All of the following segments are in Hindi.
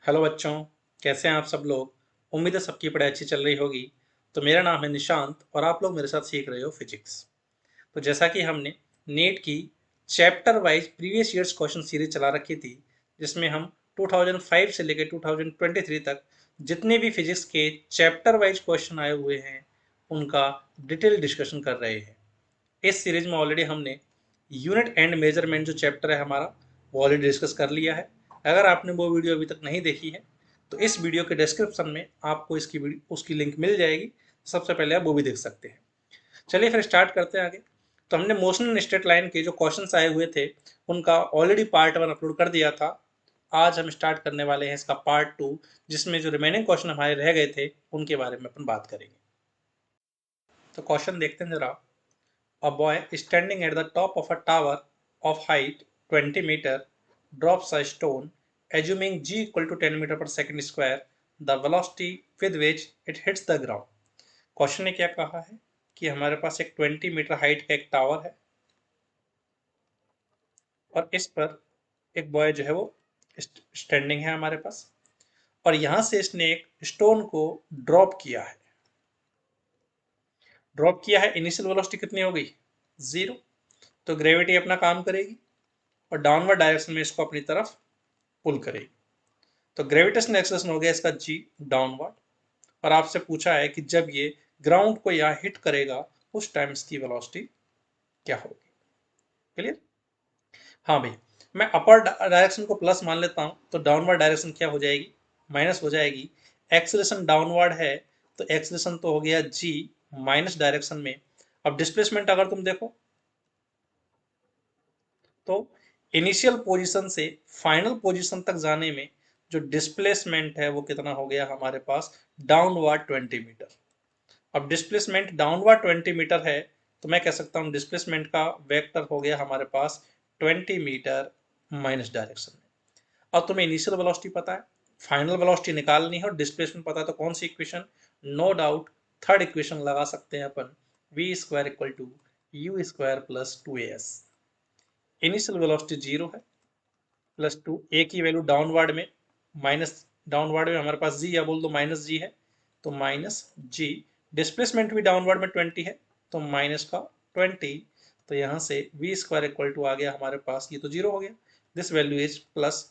हेलो बच्चों, कैसे हैं आप सब लोग। उम्मीद है सबकी पढ़ाई अच्छी चल रही होगी। तो मेरा नाम है निशांत और आप लोग मेरे साथ सीख रहे हो फिजिक्स। तो जैसा कि हमने नीट की chapter wise previous years question series चला रखी थी, जिसमें हम 2005 से लेकर 2023 तक जितने भी फिजिक्स के चैप्टर वाइज क्वेश्चन आए हुए हैं उनका डिटेल डिस्कशन कर रहे हैं। इस सीरीज में ऑलरेडी हमने यूनिट एंड मेजरमेंट जो चैप्टर है हमारा, वो ऑलरेडी डिस्कस कर लिया है। अगर आपने वो वीडियो अभी तक नहीं देखी है तो इस वीडियो के डिस्क्रिप्शन में आपको उसकी लिंक मिल जाएगी। सबसे पहले आप वो भी देख सकते हैं। चलिए फिर स्टार्ट करते हैं आगे। तो हमने मोशन एंड स्ट्रेट लाइन के जो क्वेश्चन आए हुए थे उनका ऑलरेडी पार्ट 1 अपलोड कर दिया था। आज हम स्टार्ट करने वाले हैं इसका पार्ट 2, जिसमें जो रिमेनिंग क्वेश्चन हमारे रह गए थे उनके बारे में अपन बात करेंगे। तो क्वेश्चन देखते हैं जरा। A boy standing at the top of a tower of height 20 meter drops a stone assuming g equal to 10 meter per second square, the velocity with which it hits the ground। Question ने क्या कहा है कि हमारे पास एक 20 मीटर हाइट का एक टावर है और इस पर एक बॉय जो है वो स्टैंडिंग है हमारे पास, और यहां से इसने एक स्टोन को ड्रॉप किया है। ड्रॉप किया है, इनिशियल वेलोसिटी कितनी हो गई? जीरो। तो ग्रेविटी अपना काम करेगी और डाउनवर्ड डायरेक्शन में इसको अपनी तरफ पुल करेगी। तो ग्रेविटेशनल एक्सेलरेशन हो गया इसका जी डाउनवर्ड। और आपसे पूछा है कि जब ये ग्राउंड को यहाँ हिट करेगा उस टाइम इसकी वेलोसिटी क्या होगी। क्लियर? हाँ भाई, मैं अपर डायरेक्शन को प्लस मान लेता हूँ तो डाउनवर्ड डायरेक्शन क्या हो जाएगी? माइनस हो जाएगी। एक्सेलरेशन डाउनवर्ड है तो एक्सेलरेशन तो हो गया जी माइनस डायरेक्शन में। अब डिस्प्लेसमेंट अगर तुम देखो तो इनिशियल पोजीशन से फाइनल पोजीशन तक जाने में जो डिस्प्लेसमेंट है वो कितना हो गया हमारे पास? Downward 20 metre. अब डिस्प्लेसमेंट डाउनवर्ड 20 मीटर है तो मैं कह सकता हूँ डिस्प्लेसमेंट का वेक्टर हो गया हमारे पास 20 मीटर माइनस डायरेक्शन में। अब तुम्हें इनिशियल वेलोसिटी पता है, फाइनल वेलोसिटी निकालनी है और डिस्प्लेसमेंट पता है, तो कौन सी equation? No doubt third equation लगा सकते हैं अपन, V square equal to you square plus 2as। Initial velocity zero है, प्लस टू ए की वैल्यू डाउनवर्ड में, माइनस डाउनवर्ड में हमारे पास जी, या बोल दो माइनस जी है तो माइनस जी। डिस्प्लेसमेंट भी डाउनवर्ड में 20 है तो माइनस का 20। तो यहाँ से वी स्क्वायर इक्वल टू आ गया हमारे पास, ये तो जीरो हो गया, दिस वैल्यू इज प्लस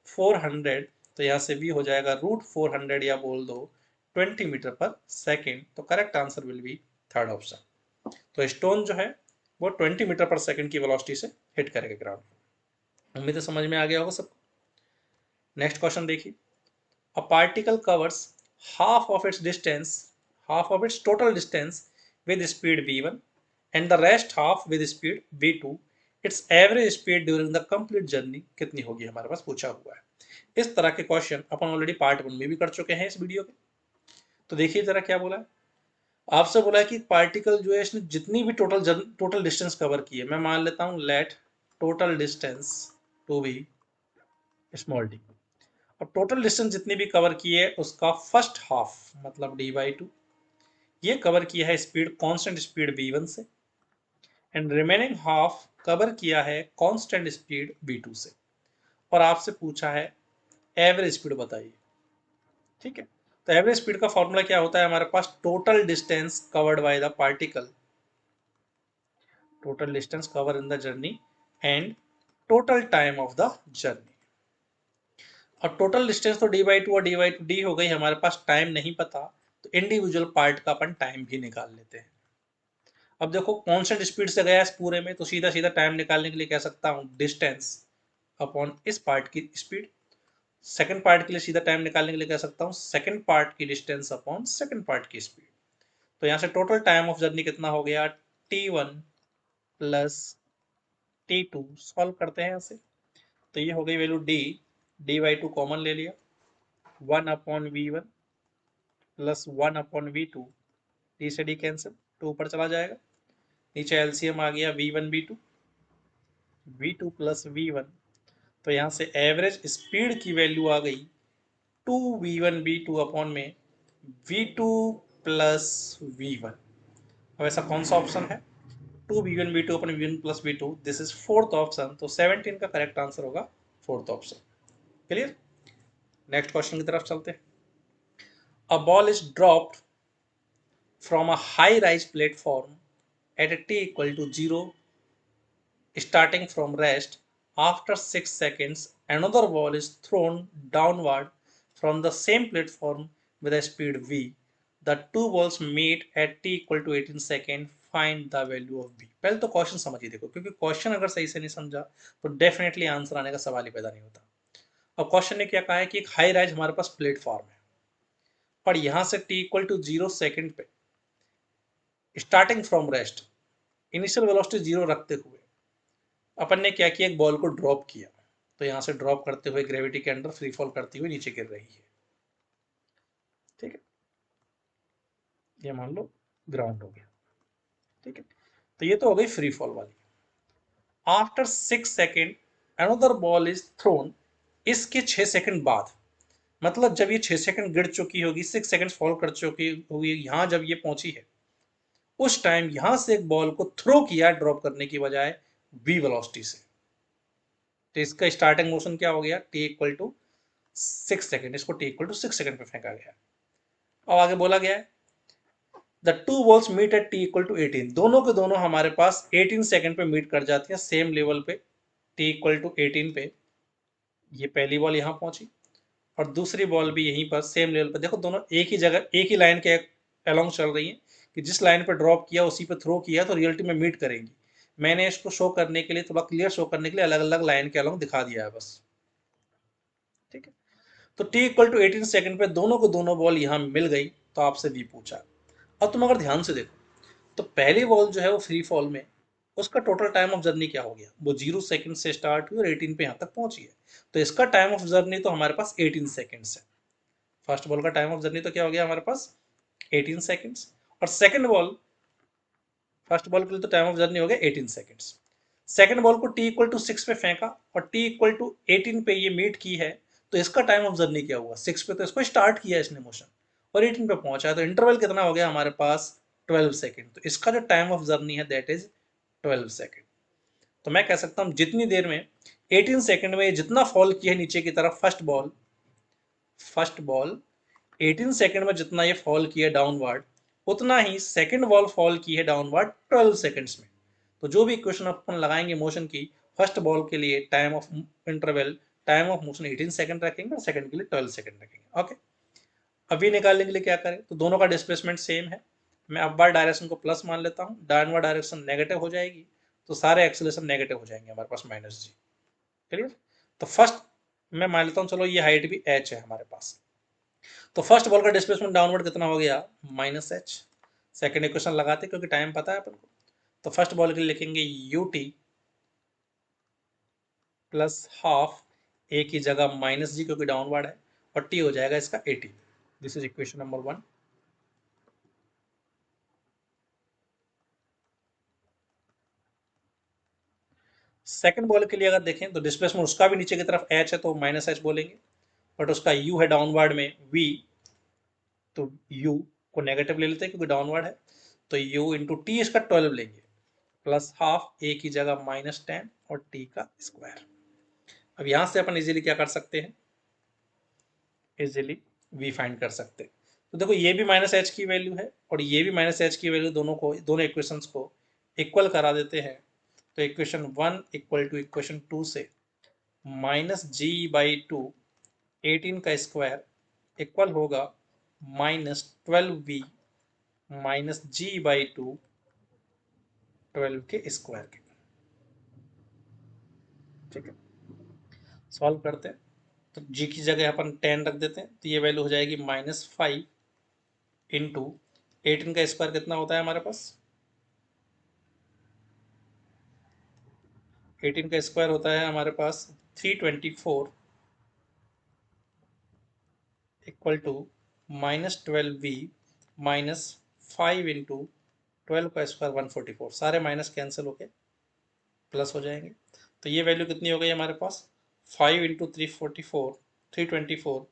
400। तो यहाँ से वी हो जाएगा √400, या बोल दो 20 मीटर पर सेकेंड। तो correct answer will be third option. तो स्टोन जो है वो 20 मीटर पर सेकेंड की वेलोसिटी से हिट करेगा ग्राउंड। उम्मीद है समझ में आ गया होगा सबको। नेक्स्ट क्वेश्चन देखिए। A particle covers half of its distance, half of its total distance with speed v1 and the rest half with speed v2। its average speed during the complete journey कितनी होगी हमारे पास पूछा हुआ है। इस तरह के क्वेश्चन अपन ऑलरेडी पार्ट 1 में भी कर चुके हैं इस वीडियो के। तो देखिए जरा क्या बोला है। आपसे बोला है कि पार्टिकल जो है इसने जितनी भी टोटल डिस्टेंस कवर की है, मैं मान लेता हूं let total distance to be small d. अब टोटल डिस्टेंस जितनी भी कवर की है उसका फर्स्ट हाफ मतलब d/2 ये कवर किया है स्पीड कांस्टेंट स्पीड v1 से, एंड रिमेनिंग हाफ कवर किया है कांस्टेंट स्पीड v2 से। और आपसे पूछा है एवरेज स्पीड बताइए। ठीक है, तो एवरेज स्पीड का फॉर्मूला क्या होता है हमारे पास? Total distance covered by the particle, total distance cover in the journey and total time of the journey. और टोटल डिस्टेंस तो d/2 और d/2 डी हो गई, हमारे पास टाइम नहीं पता तो इंडिविजुअल पार्ट का अपन टाइम भी निकाल लेते हैं। अब देखो कांस्टेंट स्पीड से गया इस पूरे में तो सीधा सीधा टाइम निकालने के लिए कह सकता हूँ डिस्टेंस अपॉन इस पार्ट की स्पीड। सेकंड पार्ट के लिए सीधा टाइम निकालने के लिए कह सकता हूँ सेकंड पार्ट की डिस्टेंस अपॉन सेकंड पार्ट की स्पीड। तो यहाँ से टोटल टाइम ऑफ जर्नी कितना हो गया? t1 plus t2। सॉल्व करते हैं यहाँ से तो ये हो गई वैल्यू d/2 कॉमन ले लिया, 1/v1 प्लस 1/v2। डी से डी कैंसिल, टू ऊपर चला जाएगा, नीचे एलसीएम आ गया v1 v2, v2 plus v1। तो यहाँ से एवरेज स्पीड की वैल्यू आ गई 2v1 v2 अपॉन में v2 प्लस v1। अब ऐसा कौन सा ऑप्शन है? 2v1 v2 upon v1 plus v2, this is fourth option. तो 17 का करेक्ट आंसर होगा fourth option. Clear? Next question की तरफ चलते हैं। A ball is dropped from a high rise platform at a t equal to 0 starting from rest. After 6 seconds, another ball is thrown downward from the same platform with a speed v. The two balls meet at t equal to 18 seconds. Find the value of v. पहले तो क्वेश्चन समझिए, देखो, क्योंकि क्वेश्चन अगर सही से नहीं समझा तो डेफिनेटली आंसर आने का सवाल ही पैदा नहीं होता। अब क्वेश्चन ने क्या कहा है कि एक हाई राइज हमारे पास प्लेटफॉर्म है, पर यहां से t इक्वल टू 0 सेकेंड पे starting from rest, initial velocity 0 रखते हुए अपन ने क्या किया, एक बॉल को ड्रॉप किया। तो यहां से ड्रॉप करते हुए ग्रेविटी के अंडर फ्री फॉल करती हुई नीचे गिर रही है। ठीक है, ये मान लो ग्राउंड हो गया। ठीक है, तो ये तो हो गई फ्री फॉल वाली। After 6 second another ball is throne, इसके 6 सेकेंड बाद, मतलब जब ये 6 सेकेंड गिर चुकी होगी, 6 सेकेंड फॉल कर चुकी होगी, यहां जब ये पहुंची है, उस टाइम यहां से एक बॉल को थ्रो किया ड्रॉप करने की बजाय v वेलोसिटी से। तो इसका स्टार्टिंग मोशन क्या हो गया, t इक्वल टू 6 सेकेंड, इसको t इक्वल टू 6 सेकेंड पे फेंका गया। अब आगे बोला गया है the two balls meet at t equal to 18, दोनों के दोनों हमारे पास 18 सेकेंड पे मीट कर जाती हैं सेम लेवल पे, टी इक्वल टू 18 पे। ये पहली बॉल यहाँ पहुंची और दूसरी बॉल भी यहीं पर सेम लेवल पे। देखो दोनों एक ही जगह एक ही लाइन के अलोंग चल रही हैं, कि जिस लाइन पे ड्रॉप किया उसी पे थ्रो किया तो रियलिटी में मीट करेंगी। मैंने इसको शो करने के लिए, थोड़ा क्लियर शो करने के लिए अलग अलग लाइन के अलोंग दिखा दिया है बस। ठीक है, तो टी इक्वल टू 18 सेकंड पे दोनों को दोनों बॉल यहाँ मिल गई, तो आपसे भी पूछा। अब तुम अगर ध्यान से देखो तो पहली बॉल जो है वो फ्री फॉल में, उसका टोटल टाइम ऑफ जर्नी क्या हो गया, वो 0 सेकंड से स्टार्ट हुई और 18 पे यहाँ तक पहुंची है। तो इसका टाइम ऑफ जर्नी तो हमारे पास 18 सेकंड्स है। फर्स्ट बॉल का टाइम ऑफ जर्नी तो क्या हो गया हमारे पास, 18 सेकंड्स। और सेकंड बॉल, फर्स्ट बॉल के लिए तो टाइम ऑफ जर्नी हो गया 18 सेकंड्स। सेकंड बॉल को टी इक्वल टू 6 पे फेंका और टी इक्वल टू 18 पे ये मीट की है, तो इसका टाइम ऑफ जर्नी क्या हुआ, 6 पे तो इसको स्टार्ट किया इसने मोशन और 18 पे पहुंचा है, तो इंटरवल कितना हो गया हमारे पास, 12 सेकंड। तो इसका जो टाइम ऑफ जर्नी है दैट इज 12 सेकंड। तो मैं कह सकता हूं जितनी देर में 18 सेकंड में जितना फॉल किया है नीचे की तरफ फर्स्ट बॉल 18 सेकंड में जितना ये फॉल किया डाउनवर्ड, उतना ही सेकंड बॉल फॉल की है डाउनवर्ड 12 सेकंड्स में। तो जो भी इक्वेशन अपन लगाएंगे मोशन की, फर्स्ट बॉल के लिए time of interval, time of motion 18 second रखेंगे और सेकंड के लिए 12 सेकंड रखेंगे। ओके, अभी निकालने के लिए क्या करें, तो दोनों का डिस्प्लेसमेंट सेम है। मैं अपवर्ड डायरेक्शन को प्लस मान लेता हूँ, डाउनवर्ड डायरेक्शन नेगेटिव हो जाएगी, तो सारे एक्सेलरेशन नेगेटिव हो जाएंगे हमारे पास माइनस जी। क्लियर, तो फर्स्ट मैं मान लेता हूँ, चलो ये हाइट भी h है हमारे पास, तो फर्स्ट बॉल का डिस्प्लेसमेंट डाउनवर्ड कितना हो गया, माइनस एच। सेकेंड इक्वेशन लगाते क्योंकि टाइम पता है अपन को, तो फर्स्ट बॉल के लिए लिखेंगे यू टी प्लस हाफ, ए की जगह माइनस जी क्योंकि डाउनवर्ड है, और टी हो जाएगा इसका 80। This is equation number 1। Second ball के लिए अगर देखें तो डिस्प्लेसमेंट उसका भी नीचे की तरफ एच है तो माइनस एच बोलेंगे, बट उसका यू है डाउनवर्ड में वी, तो यू को नेगेटिव ले लेते हैं क्योंकि डाउनवर्ड है, तो यू इंटू टी इसका 12 लेंगे प्लस हाफ, ए की जगह -10 और टी का स्क्वायर। अब यहां से अपन इजीली क्या कर सकते हैं, इजीली वी फाइंड कर सकते हैं। तो देखो ये भी माइनस एच की वैल्यू है और ये भी माइनस एच की वैल्यू, दोनों इक्वेशंस को इक्वल करा देते हैं। तो इक्वेशन 1 इक्वल टू इक्वेशन 2 से -g/2 18 का स्क्वायर इक्वल होगा -12v -g/2 12 के स्क्वायर के। ठीक है, सॉल्व करते हैं। तो g की जगह अपन 10 रख देते हैं, तो ये वैल्यू हो जाएगी -5 इंटू 18 का स्क्वायर कितना होता है हमारे पास, 18 का स्क्वायर होता है हमारे पास 324 इक्वल टू -12v -5 इंटू 12 का स्क्वायर 144, सारे माइनस कैंसिल होके प्लस हो जाएंगे। तो ये वैल्यू कितनी हो गई हमारे पास, 5 इंटू 324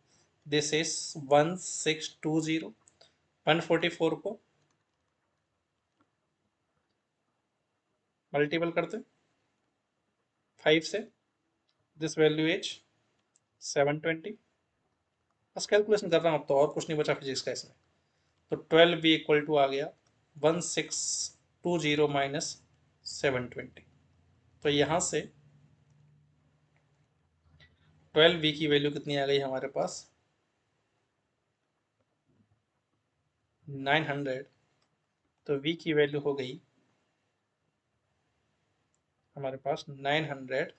दिस इज 1620। 144 को मल्टीपल करते 5 से, दिस वैल्यू इज 720। बस कैलकुलेशन कर रहा हूँ, अब तो और कुछ नहीं बचा फिजिक्स का इसमें। तो 12v इक्वल टू आ गया 1620 माइनस 720। तो यहाँ से 12v की वैल्यू कितनी आ गई हमारे पास 900। तो v की वैल्यू हो गई हमारे पास 900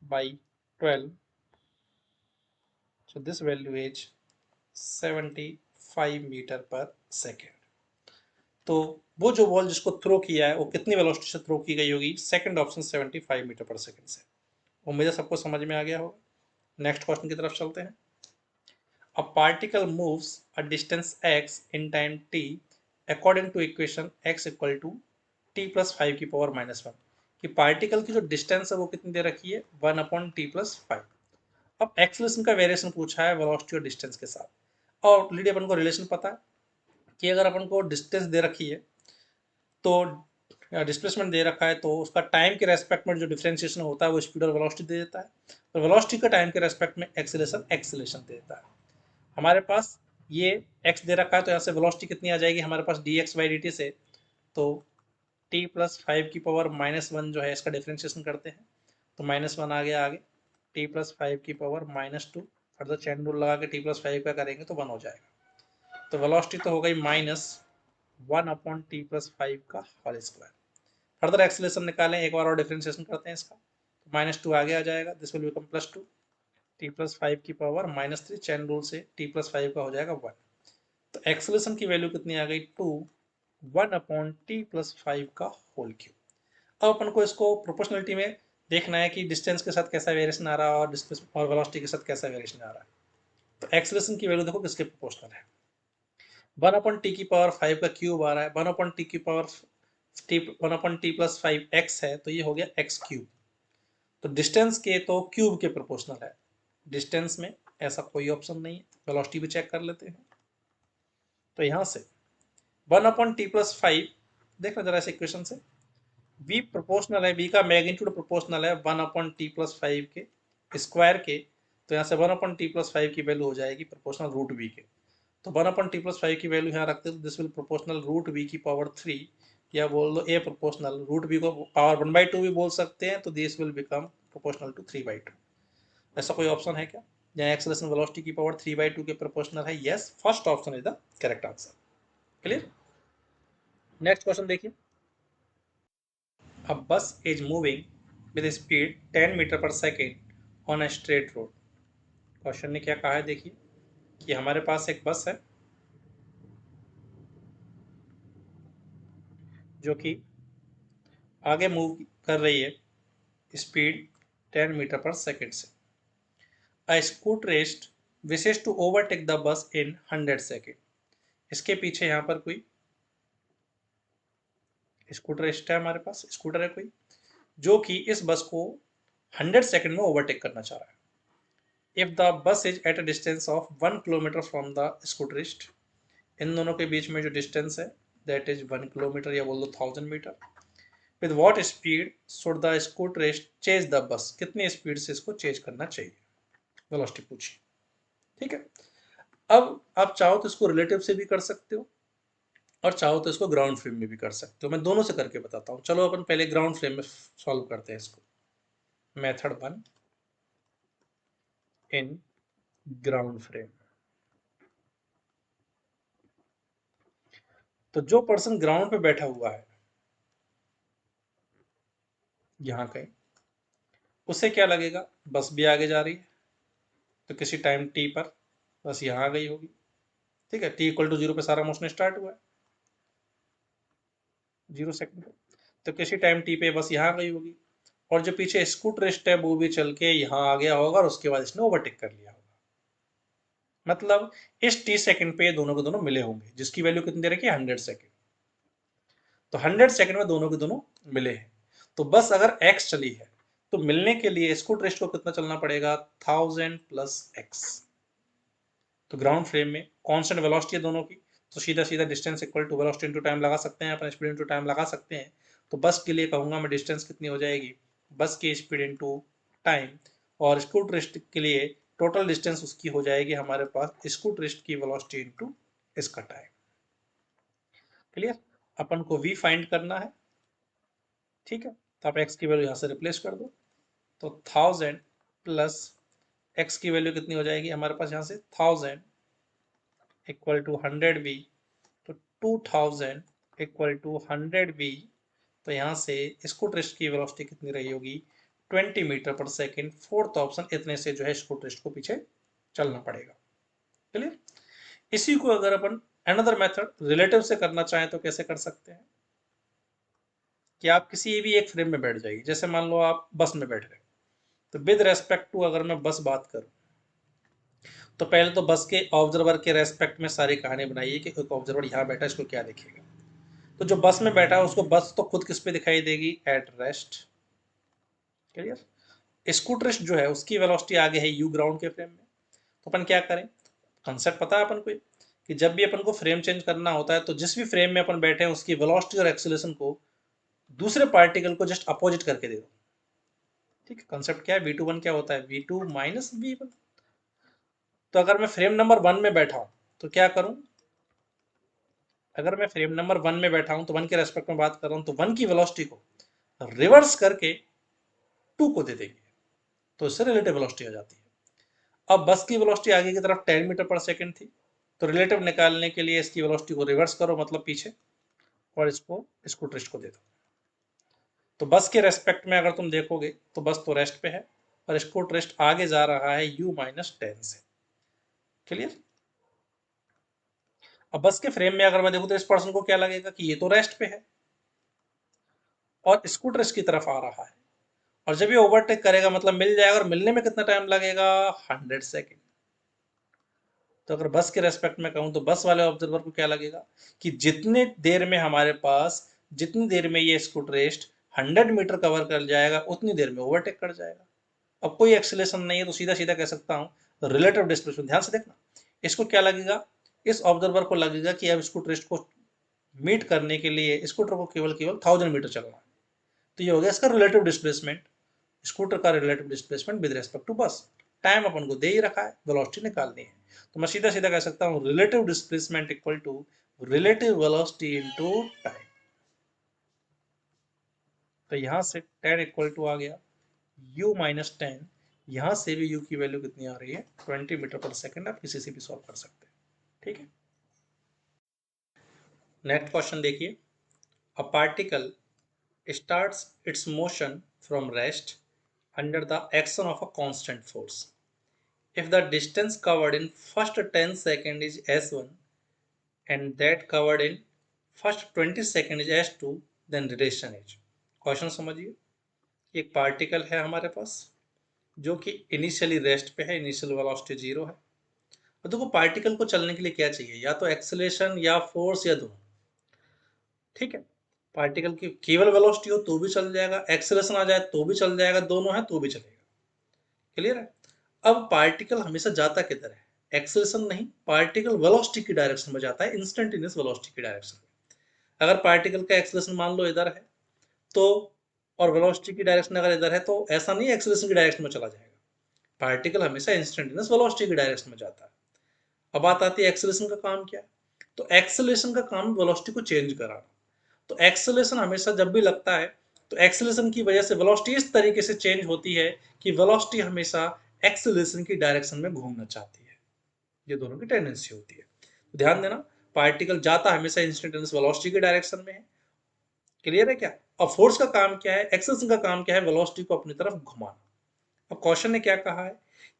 by 12। So this value is 75 metre per second. तो वो जो बॉल जिसको थ्रो किया है वो कितनी वेलोसिटी से थ्रो की गई होगी, second option 75 metre per second से। उम्मीद है सबको समझ में आ गया होगा। नेक्स्ट क्वेश्चन की तरफ चलते हैं। A particle moves a distance x in time t according to equation x equal to t plus 5 की पावर माइनस वन। कि पार्टिकल की जो डिस्टेंस है वो कितनी दे रखी है 1/t+5। अब एक्सेलरेशन का वेरिएशन पूछा है वेलोसिटी और डिस्टेंस के साथ, और ऑलरेडी अपन को रिलेशन पता है कि अगर अपन को डिस्टेंस दे रखी है तो डिस्प्लेसमेंट दे रखा है तो उसका टाइम के रेस्पेक्ट में जो डिफरेंशिएशन होता है वो स्पीड और वेलोसिटी दे देता है, और वेलोसिटी का टाइम के रेस्पेक्ट में एक्सेलरेशन एक्सेलरेशन दे देता है। हमारे पास ये x दे रखा है तो यहाँ से वेलोसिटी कितनी आ जाएगी हमारे पास dx/dt से। तो t+5 की पावर -1 जो है इसका डिफरेंशिएशन करते हैं तो -1 आ गया आगे, t+5 की पावर -2, फर्दर चैन रूल लगा के t+5 का करेंगे तो 1 हो जाएगा। तो वेलोसिटी तो हो गई -1/t+5 का होल स्क्वायर। फर्दर एक्सेलरेशन निकालें, एक बार और डिफरेंशिएशन करते हैं इसका, तो -2 आगे आ जाएगा, दिस विल बिकम +2, t+5 की पावर -3, चैन रूल से t+5 का हो जाएगा 1। तो एक्सेलरेशन की वैल्यू कितनी आ गई 2, 1/t+5 का होल क्यूब। अब अपन को इसको प्रोपोर्शनलिटी में देखना है कि डिस्टेंस के साथ कैसा वेरिएशन आ रहा है और डिस्टेंस और वेलोसिटी के साथ कैसा वेरिएशन आ रहा है। तो एक्सेलरेशन की वैल्यू देखो किसके प्रोपोर्शनल है, 1/t⁵ का क्यूब आ रहा है, 1/t+5 x है तो ये हो गया x क्यूब। तो डिस्टेंस के तो क्यूब के प्रोपोर्शनल है, डिस्टेंस में ऐसा कोई ऑप्शन नहीं है। वेलोसिटी भी चेक कर लेते हैं। तो यहाँ से 1/t+5 देखना जरा इस इक्वेशन से, v प्रोपोर्शनल है, v का मैग्नीट्यूड प्रोपोर्शनल है 1/t+5 के स्क्वायर के। तो यहाँ से 1/t+5 की वैल्यू हो जाएगी प्रोपोर्शनल √v के। तो 1/t+5 की वैल्यू यहाँ रखते हैं तो दिस विल प्रोपोर्शनल √v की पावर 3, या बोल दो a प्रोपोर्शनल √v को पावर 1/2 भी बोल सकते हैं, तो this will become proportional to 3/2। ऐसा कोई ऑप्शन है क्या जहाँ एक्सेलरेशन वेलोसिटी की पावर 3/2 के प्रोपोर्शनल है? Yes, first option is the correct answer. Clear. Next question देखिए। A bus is moving with a speed 10 metre per second on a straight road. Question ने क्या कहा है देखिए कि हमारे पास एक बस है जो कि आगे मूव कर रही है स्पीड 10 मीटर पर सेकेंड से। A scooterist wishes to overtake the bus in 100 second. इसके पीछे यहाँ पर कोई स्कूटरिस्ट है, हमारे पास स्कूटर है कोई जो कि इस बस को 100 सेकेंड में ओवरटेक करना चाह रहा है। If the bus is at a distance of 1 kilometre from the scooterist, इन दोनों के बीच में जो डिस्टेंस है दैट इज 1 किलोमीटर या बोल दो 1000 metre. With what speed should the scooterist chase the bus, कितनी स्पीड से इसको चेज करना चाहिए, वेलोसिटी पूछी। ठीक है। अब आप चाहो तो इसको रिलेटिव से भी कर सकते हो और चाहो तो इसको ग्राउंड फ्रेम में भी कर सकते हो, मैं दोनों से करके बताता हूँ। चलो अपन पहले ग्राउंड फ्रेम में सॉल्व करते हैं इसको। Method 1 in ground frame. तो जो पर्सन ग्राउंड पे बैठा हुआ है यहाँ कहीं, उसे क्या लगेगा बस भी आगे जा रही है, तो किसी टाइम टी पर बस यहाँ आ गई होगी। ठीक है, t=0 पे सारा मोशन स्टार्ट हुआ है 0 सेकंड पे, तो किसी टाइम टी पे बस यहाँ आ गई होगी, और जो पीछे स्कूटरिस्ट है वो भी चल के यहाँ आ गया होगा और उसके बाद इसने ओवरटेक कर लिया होगा। मतलब इस टी सेकंड पे ये दोनों के दोनों मिले होंगे, जिसकी वैल्यू कितनी दे रखी है 100 सेकंड। तो 100 सेकंड में दोनों के दोनों मिले हैं। तो बस अगर x चली है तो मिलने के लिए स्कूटरिस्ट को कितना चलना पड़ेगा 1000 + x। तो ग्राउंड फ्रेम में कांस्टेंट वेलोसिटी है दोनों की, तो सीधा सीधा distance equal to velocity into time लगा सकते हैं, अपन स्पीड इनटू टाइम लगा सकते हैं। तो बस के लिए कहूंगा मैं डिस्टेंस कितनी हो जाएगी, बस की स्पीड इनटू टाइम, और स्कूटरिस्ट के लिए टोटल डिस्टेंस उसकी हो जाएगी हमारे पास स्कूट रिस्ट की वेलोसिटी इनटू इसका टाइम। क्लियर? अपन को v फाइंड करना है, ठीक है, तो आप x की वैल्यू यहाँ से रिप्लेस कर दो, तो 1000 प्लस x की वैल्यू कितनी हो जाएगी हमारे पास यहाँ से 1000 इक्वल टू 100v, तो 2000 इक्वल टू 100v, तो यहाँ से स्कूट रिस्ट की वेलोसिटी कितनी रही होगी 20 metre per second. Fourth option, इतने से जो है स्कूट रिस्ट को पीछे चलना पड़ेगा। क्लियर? इसी को अगर अपन अनदर मेथड रिलेटिव से करना चाहें तो कैसे कर सकते हैं कि आप किसी भी एक फ्रेम में बैठ जाइए, जैसे मान लो आप बस में बैठ गए, तो विद रेस्पेक्ट टू अगर मैं बस बात करूं, तो पहले तो बस के ऑब्जर्वर के रेस्पेक्ट में सारी कहानी बनाइए कि एक ऑब्जर्वर यहाँ बैठा है, इसको क्या दिखेगा। तो जो बस में बैठा है उसको बस तो खुद किस पे दिखाई देगी, at rest. Clear? Scoot rest जो है उसकी वेलोसिटी आगे है यू ग्राउंड के फ्रेम में। तो अपन क्या करें, कंसेप्ट पता है अपन को कि जब भी अपन को फ्रेम चेंज करना होता है तो जिस भी फ्रेम में अपन बैठे हैं उसकी वेलोसिटी और एक्सीलरेशन को दूसरे पार्टिकल को जस्ट अपोजिट करके दे दो। ठीक है, कंसेप्ट क्या है, v21 क्या होता है, v2 माइनस v1। तो अगर मैं फ्रेम नंबर 1 में बैठा हूं तो क्या करूं, अगर मैं फ्रेम नंबर 1 में बैठा हूं तो 1 के रेस्पेक्ट में बात कर रहा हूं, तो 1 की वेलोसिटी को रिवर्स करके 2 को दे देंगे, तो इससे रिलेटिव वेलोसिटी आ जाती है। अब बस की वेलोसिटी आगे की तरफ 10 मीटर पर सेकंड थी, तो रिलेटिव निकालने के लिए इसकी वेलोसिटी को रिवर्स करो, मतलब पीछे, और इसको ट्विस्ट को दे दो। तो बस के रेस्पेक्ट में अगर तुम देखोगे तो बस तो रेस्ट पे है और इसको रेस्ट आगे जा रहा है u माइनस 10 से। क्लियर? अब बस के फ्रेम में अगर मैं देखूं तो इस पर्सन को क्या लगेगा कि ये तो रेस्ट पे है और स्कूटर रेस्ट की तरफ आ रहा है, और जब ये ओवरटेक करेगा मतलब मिल जाएगा, और मिलने में कितना टाइम लगेगा, 100 सेकेंड। तो अगर बस के रेस्पेक्ट में कहूं तो बस वाले ऑब्जर्वर को क्या लगेगा कि जितनी देर में हमारे पास, जितनी देर में ये स्कूटर रेस्ट 100 मीटर कवर कर जाएगा उतनी देर में ओवरटेक कर जाएगा। अब कोई एक्सेलेरेशन नहीं है तो सीधा सीधा कह सकता हूं रिलेटिव डिस्प्लेसमेंट। ध्यान से देखना, इसको क्या लगेगा, इस ऑब्जर्वर को लगेगा कि अब स्कूटर रेस्ट को मीट करने के लिए स्कूटर को केवल केवल 1000 मीटर चलना है, तो ये हो गया इसका रिलेटिव डिस्प्लेसमेंट, स्कूटर का relative displacement with respect to bus. Time अपन को दे ही रखा है, वेलोसिटी निकालनी है, तो मैं सीधा सीधा कह सकता हूं relative displacement equal to relative velocity into time. तो यहां से 10 इक्वल टू आ गया u माइनस 10, यहां से भी u की वैल्यू कितनी आ रही है 20 मीटर पर सेकंड। आप किसी से भी सॉल्व कर सकते हैं। ठीक है, नेक्स्ट क्वेश्चन देखिए, a particle starts its motion from rest under the action of a constant force. If the distance covered in first 10 seconds is s1 and that covered in first 20 seconds is s2, then relation is। Question समझिए, एक पार्टिकल है हमारे पास जो कि इनिशियली रेस्ट पे है, इनिशियल वेलोसिटी 0 है। और देखो पार्टिकल को चलने के लिए क्या चाहिए, या तो एक्सेलरेशन या फोर्स या दोनों। ठीक है, पार्टिकल की केवल वेलोसिटी हो तो भी चल जाएगा, एक्सेलरेशन आ जाए तो भी चल जाएगा, दोनों है तो भी चलेगा। क्लियर है? अब पार्टिकल हमेशा जाता किधर है, एक्सेलरेशन नहीं, पार्टिकल वेलोसिटी की डायरेक्शन में जाता है, इंस्टेंटेनियस वेलोसिटी की डायरेक्शन में। अगर पार्टिकल का एक्सेलरेशन मान लो इधर है तो, और वेलोसिटी की डायरेक्शन अगर इधर है, तो ऐसा नहीं एक्सेलरेशन की डायरेक्शन में चला जाएगा, पार्टिकल हमेशा इंस्टेंटेनियस वेलोसिटी की डायरेक्शन में जाता है। अब बात आती है एक्सेलरेशन का काम क्या है, तो एक्सेलरेशन का काम वेलोसिटी को चेंज कराना। तो एक्सेलरेशन हमेशा जब भी लगता है तो एक्सेलरेशन की वजह से वेलोसिटी इस तरीके से चेंज होती है कि वेलोसिटी हमेशा एक्सेलरेशन की डायरेक्शन में घूमना चाहती है, ये दोनों की टेंडेंसी होती है। तो ध्यान देना, पार्टिकल जाता हमेशा इंस्टेंटेनियस वेलोसिटी की डायरेक्शन में है। क्लियर है क्या? और फोर्स का काम क्या है, एक्सेलरेशन का काम क्या है, वेलोसिटी को अपनी तरफ घुमाना। अब क्वेश्चन ने क्या कहा है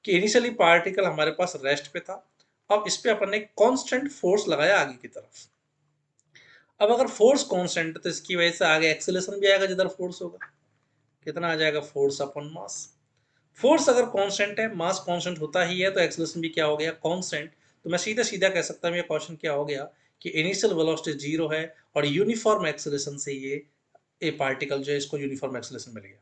कि इनिशियली पार्टिकल हमारे पास रेस्ट पे था, अब इस पे अपन ने कांस्टेंट फोर्स लगाया आगे की तरफ। अब अगर फोर्स कांस्टेंट है तो इसकी वजह से आगे एक्सेलरेशन भी आएगा, जिधर फोर्स होगा कितना आ जाएगा, फोर्स अपॉन मास। फोर्स अगर कांस्टेंट है, मास कांस्टेंट होता ही है, तो एक्सेलरेशन भी क्या हो गया, कांस्टेंट। तो मैं सीधा सीधा कह सकता हूँ ये क्वेश्चन क्या हो गया कि इनिशियल वेलोसिटी 0 है और यूनिफॉर्म एक्सेलरेशन से ये पार्टिकल जो है इसको यूनिफॉर्म एक्सेलरेशन मिल गया।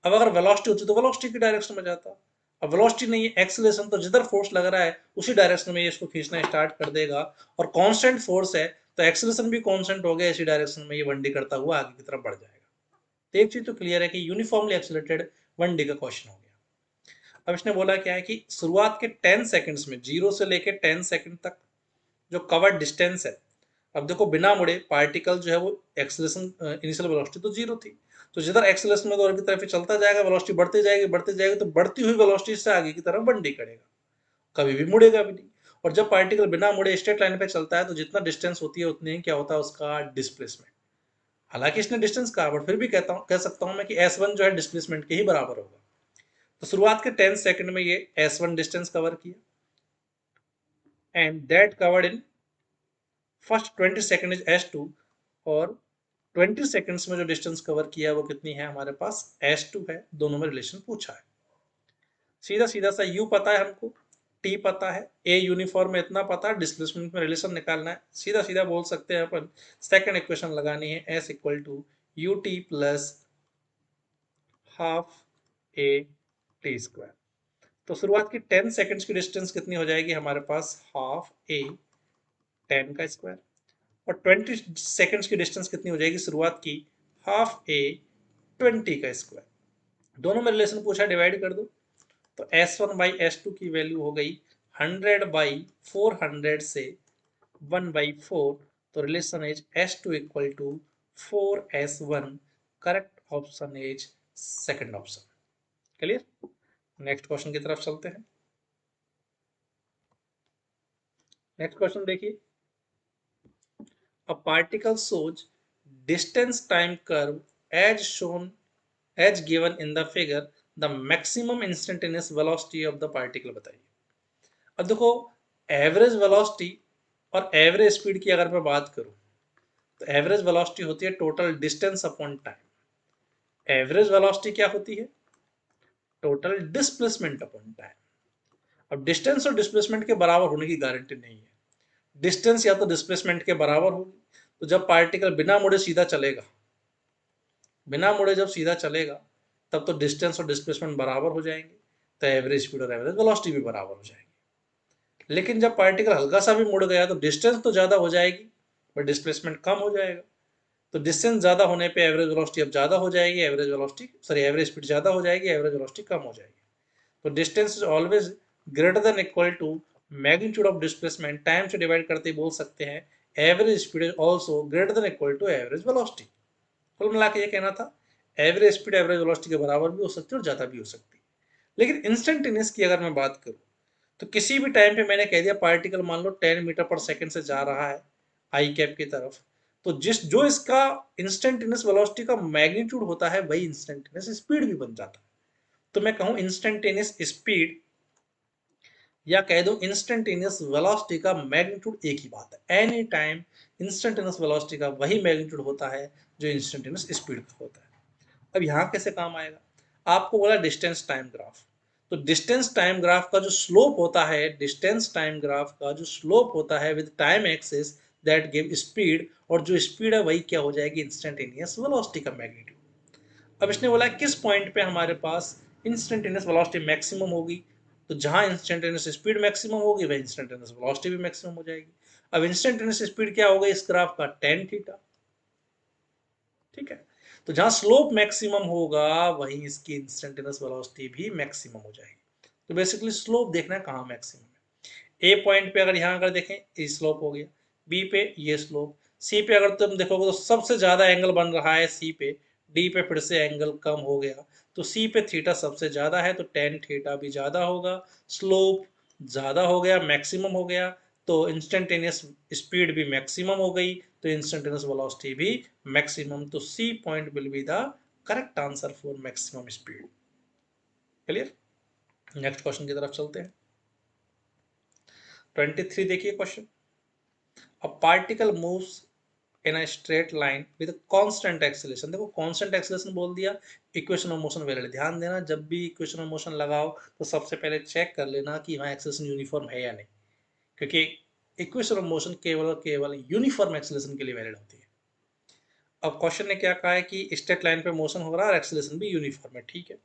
अब अगर वेलोसिटी होती तो वेलोसिटी की डायरेक्शन में जाता, अब वेलोसिटी नहीं है, एक्सेलरेशन, तो जिधर फोर्स लग रहा है उसी डायरेक्शन में ये इसको खींचना स्टार्ट कर देगा, और कांस्टेंट फोर्स है तो एक्सेलरेशन भी कांस्टेंट हो गया, इसी डायरेक्शन में ये 1D करता हुआ आगे की तरफ बढ़ जाएगा। तो एक चीज तो क्लियर है कि यूनिफॉर्मली एक्सेलरेटेड 1D का क्वेश्चन हो गया। अब इसने बोला क्या है कि शुरुआत के 10 सेकंड्स में 0 से लेके 10 सेकंड तक जो कवर्ड डिस्टेंस है, अब देखो बिना मुड़े पार्टिकल जो है वो एक्सेलरेशन इनिशियल वेलोसिटी तो 0 थी, तो जिधर एक्सेलरेशन में तो की तरफ चलता जाएगा, वेलोसिटी बढ़ती जाएगी, तो बढ़ती हुई वेलोसिटी से आगे की तरफ बंडी करेगा, कभी भी मुड़ेगा भी नहीं। और जब पार्टिकल बिना मुड़े स्ट्रेट लाइन पे चलता है तो जितना डिस्टेंस होती है उतनी ही क्या होता है उसका डिस्प्लेसमेंट। हालांकि इसने डिस्टेंस कहा बट फिर भी कह सकता हूं मैं कि S1 जो है डिस्प्लेसमेंट के ही बराबर होगा। तो शुरुआत के 10 सेकंड में ये S1 डिस्टेंस कवर किया and that covered in first 20 second is S2, और 20 सेकंड्स में जो डिस्टेंस कवर किया वो कितनी है हमारे पास S2 है। दोनों में रिलेशन पूछा है। सीधा सीधा सा U पता है हमको, T पता है, A यूनिफॉर्म में इतना पता है, डिस्प्लेसमेंट में रिलेशन निकालना है। सीधा सीधा बोल सकते हैं अपन सेकंड इक्वेशन लगानी है, S equal to u t plus half a t square. तो शुरुआत की 10 सेकंड्स की डिस्टेंस कितनी हो जाएगी हमारे पास, हाफ ए 10 का स्क्वायर, और 20 सेकंड्स की डिस्टेंस कितनी हो जाएगी शुरुआत की, हाफ ए 20 का स्क्वायर। दोनों में रिलेशन पूछा, डिवाइड कर दो, तो S1 बाई S2 की वैल्यू हो गई 100 बाई 400 से 1 बाई 4, तो relation is S2 equal to 4S1। Correct option is second option. Clear? Next question की तरफ चलते हैं। नेक्स्ट क्वेश्चन देखिए, a particle shows distance time curve as shown as given in the figure, the maximum instantaneous velocity of the particle बताइए। अब देखो एवरेज वेलोसिटी और एवरेज स्पीड की अगर मैं बात करूं तो एवरेज वेलोसिटी होती है total distance upon time, average velocity क्या होती है, टोटल डिस्प्लेसमेंट अपॉन टाइम। अब डिस्टेंस और डिस्प्लेसमेंट के बराबर होने की गारंटी नहीं है, डिस्टेंस या तो डिस्प्लेसमेंट के बराबर होगी, तो जब पार्टिकल बिना मुड़े सीधा चलेगा, बिना मुड़े जब सीधा चलेगा तब तो डिस्टेंस और डिस्प्लेसमेंट बराबर हो जाएंगे, तो एवरेज स्पीड और एवरेज वेलोसिटी भी बराबर हो जाएंगे। लेकिन जब पार्टिकल हल्का सा भी मुड़ गया तो डिस्टेंस तो ज्यादा हो जाएगी बट डिस्प्लेसमेंट कम हो जाएगा, तो डिस्टेंस ज्यादा होने पे एवरेज वेलोसिटी अब ज्यादा हो जाएगी, एवरेज स्पीड ज्यादा हो जाएगी, एवरेज वेलोसिटी कम हो जाएगी। तो distance is always greater than equal to magnitude of displacement, time से डिवाइड करते ही बोल सकते हैं average speed is also greater than equal to average velocity. कुल मिला के ये कहना था एवरेज स्पीड एवरेज वेलोसिटी के बराबर भी हो सकती है और ज्यादा भी हो सकती है। लेकिन इंस्टेंटेनियस की अगर मैं बात करूं तो किसी भी टाइम पे मैंने कह दिया पार्टिकल मान लो 10 मीटर पर सेकंड से जा रहा है आई कैप की तरफ, तो जो इसका इंस्टेंटेनियस वेलोसिटी का मैग्नीट्यूड होता है वही इंस्टेंटेनियस स्पीड भी बन जाता है। तो मैं कहूं इंस्टेंटेनियस स्पीड या कह दो इंस्टेंटेनियस वेलोसिटी का मैग्नीट्यूड एक ही बात है। एनी टाइम इंस्टेंटेनियस वेलोसिटी का वही मैग्नीट्यूड होता है जो इंस्टेंटेनियस स्पीड का होता है। अब यहाँ कैसे काम आएगा, आपको बोला डिस्टेंस टाइम ग्राफ, तो डिस्टेंस टाइम ग्राफ का जो स्लोप होता है, डिस्टेंस टाइम ग्राफ का जो स्लोप होता है with time axis that give speed, और जो स्पीड है वही क्या हो जाएगी, इंस्टेंटेनियस वेलोसिटी का मैग्नीट्यूड। अब इसने बोला किस पॉइंट पे हमारे पास इंस्टेंटेनियस वेलोसिटी मैक्सिमम होगी, तो जहां इंस्टेंटेनियस स्पीड मैक्सिमम होगी वह इंस्टेंटेनियस वेलोसिटी भी मैक्सिमम हो जाएगी। अब इंस्टेंटेनियस स्पीड क्या होगा इस ग्राफ का, टेन थीटा। ठीक है, तो जहां स्लोप मैक्सिमम होगा वहीं इसकी इंस्टेंटेनियस वेलोसिटी भी मैक्सिमम हो जाएगी। तो बेसिकली स्लोप देखना है कहाँ मैक्सिमम है। ए पॉइंट पे अगर यहाँ अगर देखें ये स्लोप हो गया, बी पे ये स्लोप, सी पे अगर तुम देखोगे तो सबसे ज्यादा एंगल बन रहा है सी पे, डी पे फिर से एंगल कम हो गया, तो सी पे थीटा सबसे ज्यादा है तो टेन थीटा भी ज्यादा होगा, स्लोप ज्यादा हो गया, मैक्सिमम हो गया, तो इंस्टेंटेनियस स्पीड भी मैक्सिमम हो गई, तो इंस्टेंटेनियस वेलोसिटी भी मैक्सिमम, तो C point will be the correct answer for maximum speed. Clear? Next question की तरफ चलते हैं। 23 देखिए question, a particle moves in a straight line with constant acceleration. देखो कांस्टेंट एक्सेलरेशन बोल दिया, इक्वेशन ऑफ मोशन वैलिड। ध्यान देना जब भी इक्वेशन ऑफ मोशन लगाओ तो सबसे पहले चेक कर लेना कि वहाँ एक्सेलरेशन यूनिफॉर्म है या नहीं, क्योंकि इक्वेशन ऑफ मोशन केवल और केवल यूनिफॉर्म एक्सेलरेशन के लिए वैलिड होती है। अब क्वेश्चन ने क्या कहा है कि स्ट्रेट लाइन पे मोशन हो रहा है और एक्सेलरेशन भी यूनिफॉर्म है, ठीक है।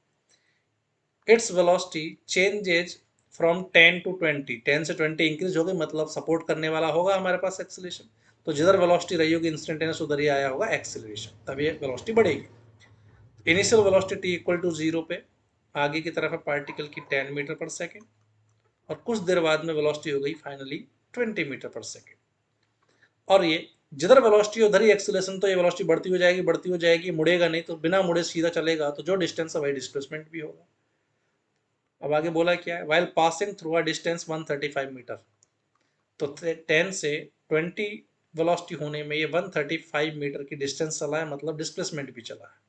Its velocity changes from 10 to 20, 10 से 20 इंक्रीज हो गई, मतलब सपोर्ट करने वाला होगा हमारे पास एक्सेलरेशन, तो जिधर वेलोसिटी रही होगी इंस्टेंटेनियस उधर ही आया होगा एक्सेलरेशन, तब ये वेलोसिटी बढ़ेगी। Initial velocity t equal to 0 पे आगे की तरफ है पार्टिकल की 10 मीटर पर सेकेंड, और कुछ देर बाद में वेलोसिटी हो गई फाइनली 20 मीटर पर सेकेंड। और ये जिधर वेलोसिटी उधर ही एक्सीलरेशन, तो ये वेलोसिटी बढ़ती हो जाएगी, मुड़ेगा नहीं, तो बिना मुड़े सीधा चलेगा, तो जो डिस्टेंस है वही डिस्प्लेसमेंट भी होगा। अब आगे बोला क्या है, while passing through a distance 135 metre, तो 10 से 20 वेलोसिटी होने में ये 135 मीटर की डिस्टेंस चला है, मतलब डिस्प्लेसमेंट भी चला है।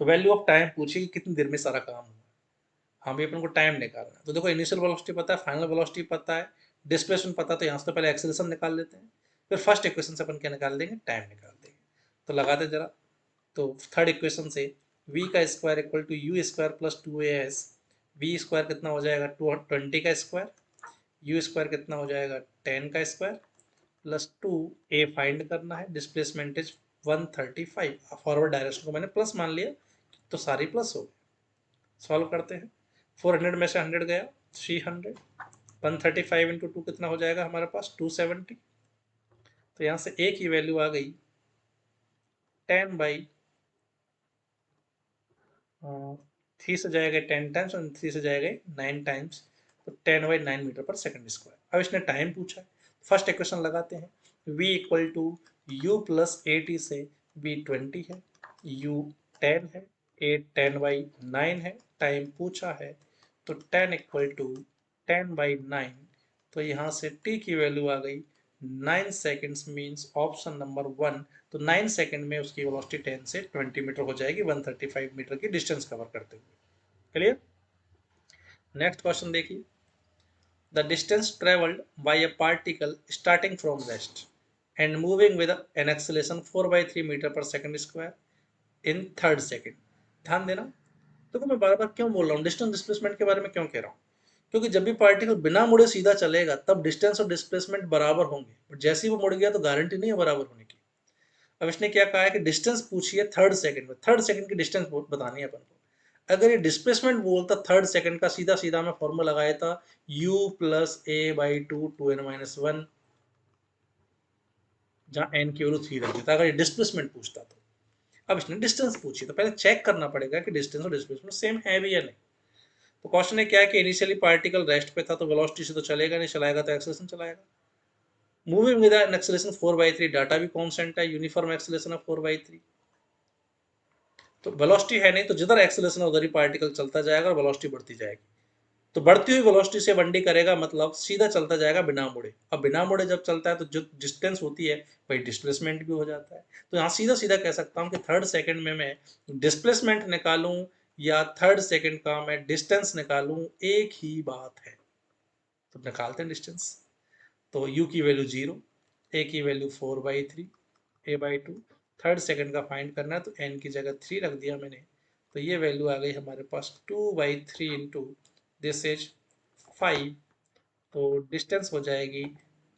तो वैल्यू ऑफ टाइम पूछी कि कितनी देर में सारा काम हुआ, हमें अपन को टाइम निकालना है। तो देखो इनिशियल वेलोसिटी पता है, फाइनल वेलोसिटी पता है, डिस्प्लेसमेंट पता है, तो यहाँ से तो पहले एक्सेलरेशन निकाल लेते हैं, फिर फर्स्ट इक्वेशन से अपन क्या निकाल देंगे, टाइम निकाल देंगे। तो लगाते जरा, तो थर्ड इक्वेशन से v का square equal to you square plus 2as, v square कितना हो जाएगा 20 का स्क्वायर, यू स्क्वायर कितना हो जाएगा 10 का स्क्वायर, प्लस 2 ए फाइंड करना है, डिस्प्लेसमेंट इज 135, फॉरवर्ड डायरेक्शन को मैंने प्लस मान लिया तो सारी प्लस हो गई। सॉल्व करते हैं, 400 में से 100 गया 300, 135 इंटू 2 कितना हो जाएगा हमारे पास 270। तो यहाँ से ए की वैल्यू आ गई 10 बाई 3 से जाएगा 10 टाइम्स और 3 से जाएगा 9 टाइम्स, तो 10/9 मीटर पर सेकंड स्क्वायर। अब इसने टाइम पूछा है, फर्स्ट इक्वेशन लगाते हैं, v equal to u plus a t से v 20 है, u 10 है, a 10/9 है, टाइम पूछा है, तो 10 इक्वल टू 10/9, तो यहाँ से t की वैल्यू आ गई 9 सेकेंड्स, मीन्स ऑप्शन नंबर 1। तो 9 सेकंड में उसकी वेलोसिटी 10 से 20 मीटर हो जाएगी, 135 मीटर की डिस्टेंस कवर करते हुए। क्लियर। नेक्स्ट क्वेश्चन देखिए, the distance travelled by a particle starting from rest and moving with an acceleration 4/3 metre per second square in third second. ध्यान देना, देखो मैं बार बार क्यों बोल रहा हूँ डिस्टेंस डिस्प्लेसमेंट के बारे में, क्यों कह रहा हूँ, क्योंकि जब भी पार्टिकल बिना मुड़े सीधा चलेगा तब डिस्टेंस और डिस्प्लेसमेंट बराबर होंगे, बट जैसे ही वो मुड़ गया तो गारंटी नहीं है बराबर होने की। अब इसने क्या कहा है कि डिस्टेंस पूछी है थर्ड सेकंड में, थर्ड सेकंड की डिस्टेंस बतानी है अपन को। अगर ये डिस्प्लेसमेंट बोलता थर्ड सेकंड का, सीधा सीधा मैं फॉर्मूला लगाया था u plus A by two 2n-1, जहां n की वैल्यू 3 रख देता अगर ये डिस्प्लेसमेंट पूछता तो। अब इसने डिस्टेंस पूछी, तो पहले चेक करना पड़ेगा कि डिस्टेंस और डिस्प्लेसमेंट सेम है भी या नहीं। तो क्वेश्चन है क्या है कि इनिशियली पार्टिकल रेस्ट पे था, तो वेलोसिटी से तो चलेगा नहीं, चलाएगा तो एक्सेलरेशन चलाएगा। Moving with an acceleration 4/3, data भी कांस्टेंट है, यूनिफॉर्म एक्सेलरेशन है 4/3, तो वेलोसिटी है नहीं, तो जिधर एक्सेलरेशन है उधर ही पार्टिकल चलता जाएगा और वेलोसिटी बढ़ती जाएगी। तो बढ़ती हुई वेलोसिटी से 1D करेगा, मतलब सीधा चलता जाएगा बिना मुड़े। अब बिना मुड़े जब चलता है तो जो डिस्टेंस होती है वही डिस्प्लेसमेंट भी हो जाता है। तो यहाँ सीधा सीधा कह सकता हूँ कि थर्ड सेकंड में मैं डिस्प्लेसमेंट निकालूं या थर्ड सेकंड का मैं डिस्टेंस निकालूं, एक ही बात है। तो निकालते हैं डिस्टेंस, तो u की वैल्यू 0, a की वैल्यू 4/3, a/2, थर्ड सेकंड का फाइंड करना है, तो n की जगह 3 रख दिया मैंने, तो ये वैल्यू आ गई हमारे पास 2/3 इंटू दिस इज 5, तो डिस्टेंस हो जाएगी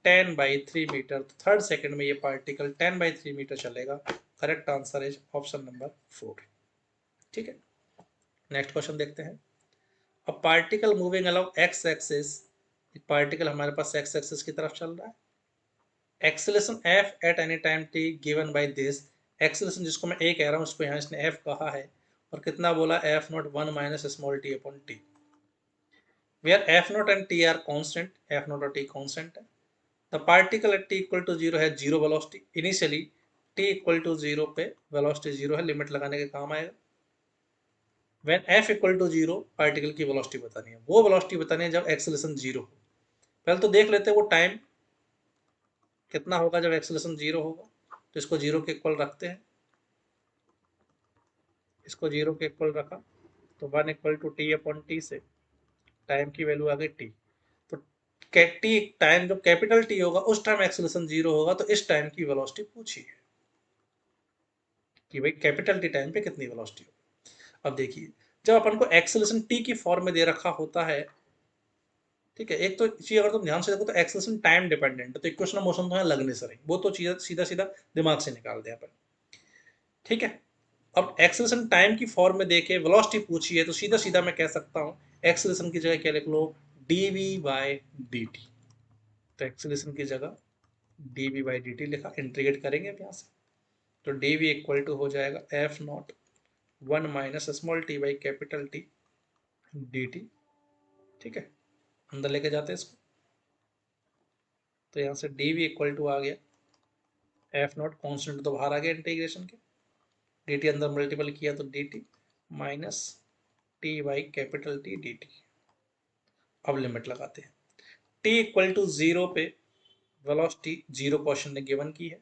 10/3 मीटर। तो थर्ड सेकंड में ये पार्टिकल 10/3 मीटर चलेगा। Correct answer is option number 4। ठीक है, नेक्स्ट क्वेश्चन देखते हैं। A particle moving along x axis, particle हमारे पास एक्स एक्सिस की तरफ चल रहा है, acceleration f at any time t given by this, acceleration जिसको मैं a कह रहा हूँ उसको यहाँ इसने f कहा है, और कितना बोला f0 1 minus small t upon t, where f0 and t are constant, f0 और t कांस्टेंट है। The particle at t equal to 0 है zero velocity, initially t equal to 0 पे वेलोसिटी 0 है, लिमिट लगाने के काम आएगा। When f equal to 0, particle की वेलोसिटी बतानी है, वो वेलोसिटी बतानी है जब एक्सेलरेशन 0 हो। पहले तो देख लेते हैं वो टाइम कितना होगा जब एक्सेलरेशन 0 होगा, तो इसको 0 के इक्वल रखते हैं, इसको 0 के इक्वल रखा, तो 1 equal to T upon T से टाइम की वैल्यू आ गई टी। तो टी टाइम जब कैपिटल टी होगा उस टाइम एक्सेलरेशन 0 होगा, तो इस टाइम की वेलोसिटी पूछी है कि भाई कैपिटल टी टाइम पे कितनी वेलोसिटी होगी। अब देखिए, जब अपन को एक्सेलरेशन टी की फॉर्म में दे रखा होता है, ठीक है, एक तो चीज अगर तुम ध्यान से देखो तो एक्सेलरेशन टाइम डिपेंडेंट है, तो इक्वेशन ऑफ मोशन तो है लगने से रही, वो तो चीज सीधा सीधा दिमाग से निकाल दे अपन। ठीक है, अब एक्सेलरेशन टाइम की फॉर्म में देके वेलोसिटी पूछी है, तो सीधा सीधा मैं कह सकता हूँ एक्सेलरेशन की जगह क्या लिख लो, dv बाय dt। तो एक्सेलरेशन की जगह dv बाई dt लिखा, इंटीग्रेट करेंगे अब यहाँ से, तो dv इक्वल टू हो जाएगा f not 1 minus small T by capital T D T. ठीक है, अंदर लेके जाते हैं इसको, तो यहाँ से डी वी इक्वल टू आ गया एफ नॉट, कॉन्स्टेंट तो बाहर आ गया इंटीग्रेशन के, डी टी अंदर मल्टीपल किया तो D T minus T by capital T D T. अब लिमिट लगाते हैं, टी इक्वल टू जीरो पे वेलोसिटी जीरो क्वेश्चन ने गिवन की है,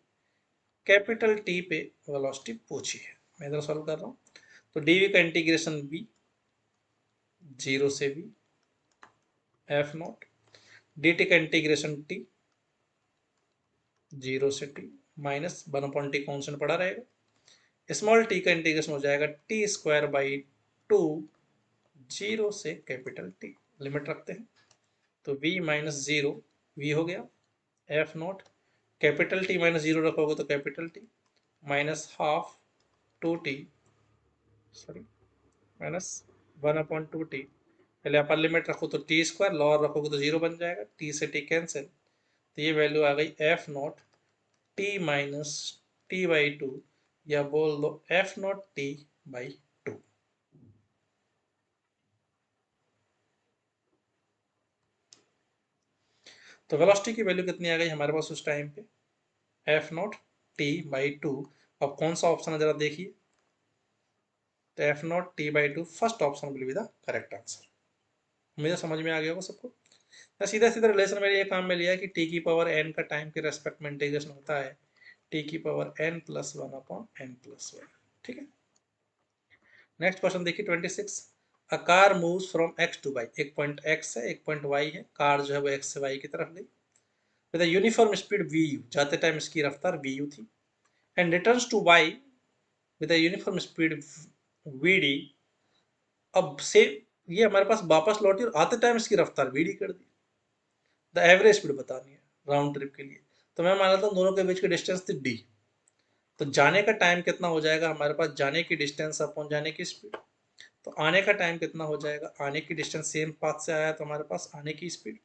कैपिटल टी पे वेलोसिटी पूछी है। मैं इधर सॉल्व कर रहा हूँ, तो डी वी का इंटीग्रेशन वी, जीरो से v f naught, d t का इंटीग्रेशन टी, जीरो से टी माइनस 1/t कॉन्स्टेंट पड़ा रहेगा, स्मॉल टी का इंटीग्रेशन हो जाएगा t square by two, zero से कैपिटल टी। लिमिट रखते हैं, तो v माइनस जीरो वी हो गया, f naught capital T minus zero रखोगे तो capital T minus half two T, sorry minus 1/2t। पहले अपर लिमिट रखो तो टी स्क्वायर, लोअर रखोगे तो जीरो बन जाएगा, टी से टी कैंसिल, तो ये वैल्यू आ गई F not T minus T by two, या बोल दो F not T by two. तो वेलोसिटी की वैल्यू कितनी आ गई हमारे पास उस टाइम पे, F not T by two. अब कौन सा ऑप्शन है जरा देखिए, तो F not T by two first option will be the correct answer. मुझे समझ में आ गया होगा सबको। तो सीधा सीधा रिलेशन मैंने ये काम में लिया कि टी की पावर एन का टाइम के रेस्पेक्ट में इंटीग्रेशन होता है टी की power n plus one upon n plus one. ठीक है, नेक्स्ट क्वेश्चन देखिए 26। A car moves from x to y, एक पॉइंट एक्स है एक पॉइंट वाई है, कार जो है वो एक्स से वाई की तरफ गई with uniform speed v u, जाते टाइम इसकी रफ्तार वी यू थी, and returns to y with uniform speed v d. अब से ये हमारे पास वापस लौटी और आते टाइम इसकी रफ्तार वी डी कर दी, द एवरेज स्पीड बतानी है राउंड ट्रिप के लिए। तो मैं मान लेता हूँ दोनों के बीच की डिस्टेंस थी डी, तो जाने का टाइम कितना हो जाएगा हमारे पास, जाने की डिस्टेंस अपॉन जाने की स्पीड, तो आने का टाइम कितना हो जाएगा, आने की डिस्टेंस सेम पाथ से आया तो हमारे पास आने की स्पीड,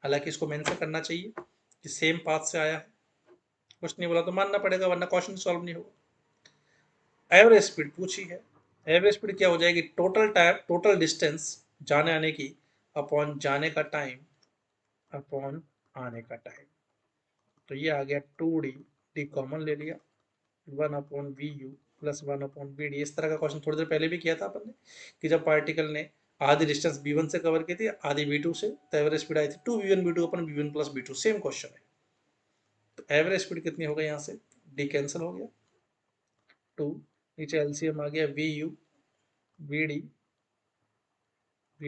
हालांकि इसको मेंशन करना चाहिए कि सेम पाथ से आया है, कुछ नहीं बोला तो मानना पड़ेगा वरना क्वेश्चन सॉल्व नहीं होगा। एवरेज स्पीड पूछी है, एवरेज स्पीड क्या हो जाएगी, टोटल टाइम टोटल डिस्टेंस जाने आने की अपॉन जाने का टाइम अपॉन आने का टाइम, तो ये आ गया टू डी, डी कॉमन ले लिया, one upon v u plus one upon v d. इस तरह का क्वेश्चन थोड़ी देर पहले भी किया था अपन ने, कि जब पार्टिकल ने आधी डिस्टेंस बी वन से कवर की थी आधी बी टू से, तो एवरेज स्पीड आई थी two v one b two upon b one plus b two, same question है। तो एवरेज स्पीड कितनी हो गई यहाँ से, डी कैंसिल हो गया, टू, नीचे एलसीएम आ गया V U V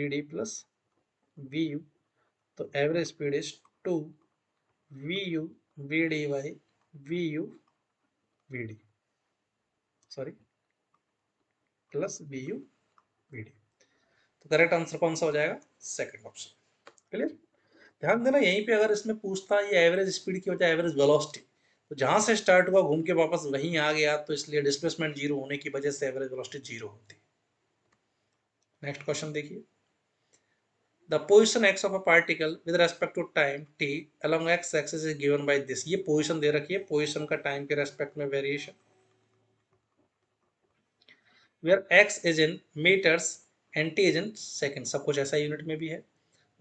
D plus V U, तो average speed is two V U V D by V U V D, sorry plus V U V D. तो करेक्ट आंसर कौन सा हो जाएगा, सेकंड ऑप्शन। क्लियर, ध्यान देना यहीं पे अगर इसमें पूछता ये एवरेज स्पीड की वजह एवरेज वेलोसिटी, तो जहां से स्टार्ट हुआ घूम के वापस वहीं आ गया, तो इसलिए डिस्प्लेसमेंट जीरो होने की वजह से एवरेज वेलोसिटी जीरो होती है। नेक्स्ट क्वेश्चन देखिए, the position x of a particle with respect to time t along x axis is given by this. ये पोजिशन दे रखी है, पोजिशन का टाइम के रेस्पेक्ट में variation, where x is in metres and t is in second, सब कुछ ऐसा यूनिट में भी है।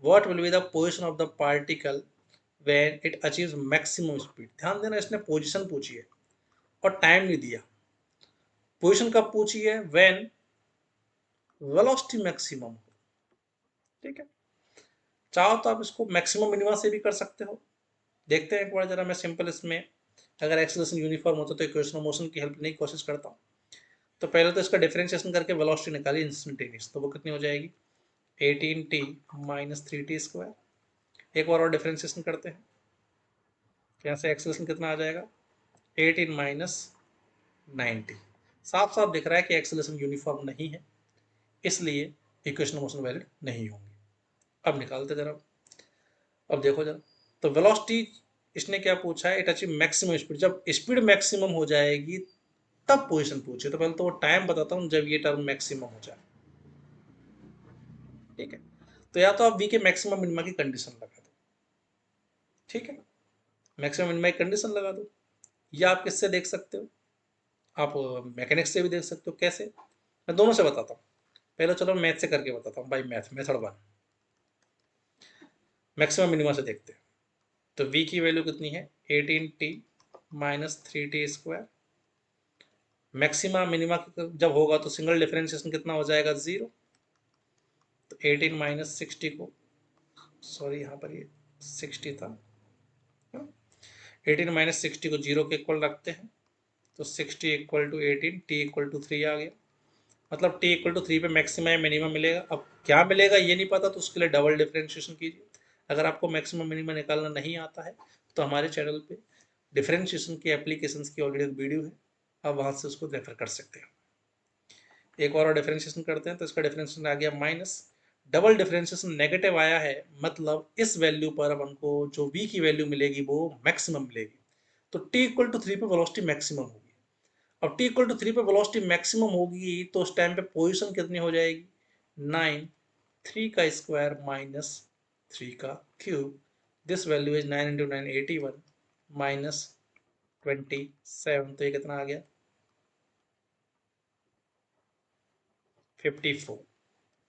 What will be the position of the particle when it achieves maximum speed? ध्यान देना इसने पोजीशन पूछी है और टाइम नहीं दिया। पोजीशन कब पूछी है, when वेलोसिटी मैक्सिमम हो। ठीक है, चाहो तो आप इसको मैक्सिमम मिनिमम से भी कर सकते हो। देखते हैं एक बार जरा, मैं सिंपल इसमें अगर एक्सेलरेशन यूनिफॉर्म होता तो इक्वेशन ऑफ मोशन की हेल्प लेने की कोशिश करता हूँ। तो पहले तो इसका डिफरेंशिएशन करके वेलोसिटी निकाली इंस्टेंटेनियस, तो वो कितनी हो जाएगी 18t माइनस 3t स्क्वायर। एक बार और डिफरेंशिएशन करते हैं, यहाँ से एक्सेलरेशन कितना आ जाएगा 18 माइनस 90। साफ साफ दिख रहा है कि एक्सेलरेशन यूनिफॉर्म नहीं है, इसलिए इक्वेशन मोशन वैलिड नहीं होंगे। अब निकालते जरा, अब देखो जरा, तो वेलोसिटी इसने क्या पूछा है, इट अचीव मैक्सिमम स्पीड, जब स्पीड मैक्सिमम हो जाएगी तब पोजीशन पूछे, तो पहले तो वो टाइम बताता हूँ जब ये टर्म मैक्सिमम हो जाए। ठीक है, तो या तो आप वी के मैक्सिमम मिनिमा की कंडीशन लगा दो, ठीक है, मैक्सिमम मिनिमा की कंडीशन लगा दो, या आप किससे देख सकते हो, आप मैकेनिक्स से भी देख सकते हो। कैसे, मैं दोनों से बताता हूँ। पहले चलो मैथ से करके बताता हूँ, by math, method one. Maximum minimum से देखते हैं। तो v की वैल्यू कितनी है, 18t minus 3t²। Maxima minima जब होगा तो सिंगल डिफरेंशिएशन कितना हो जाएगा, 0। तो 18 माइनस 60 को, सॉरी यहाँ पर ये 60 था, 18 माइनस 60 को 0 के इक्वल रखते हैं, तो 60 equal to 18, t equal to 3 आ गया। मतलब t इक्वल टू 3 पे मैक्सिमम या मिनिमम मिलेगा। अब क्या मिलेगा ये नहीं पता, तो उसके लिए डबल डिफरेंशिएशन कीजिए। अगर आपको मैक्सिमम मिनिमम निकालना नहीं आता है तो हमारे चैनल पे डिफरेंशिएशन की एप्लीकेशंस की ऑलरेडी एक वीडियो है, आप वहाँ से उसको रेफर कर सकते हैं। एक और डिफरेंशिएशन करते हैं, तो इसका डिफरेंशिएशन आ गया माइनस, डबल डिफरेंशिएशन नेगेटिव आया है, मतलब इस वैल्यू पर अपन को जो v की वैल्यू मिलेगी वो मैक्सिमम मिलेगी। तो t इक्वल टू 3 पे वेलोसिटी मैक्सिमम होगी। अब t इक्वल टू 3 पे वेलोसिटी मैक्सिमम होगी तो उस टाइम पे पोजीशन कितनी हो जाएगी, 9, 3 का स्क्वायर माइनस 3 का cube. This value is 9 into 9 81 minus 27। तो ये कितना आ गया, 54।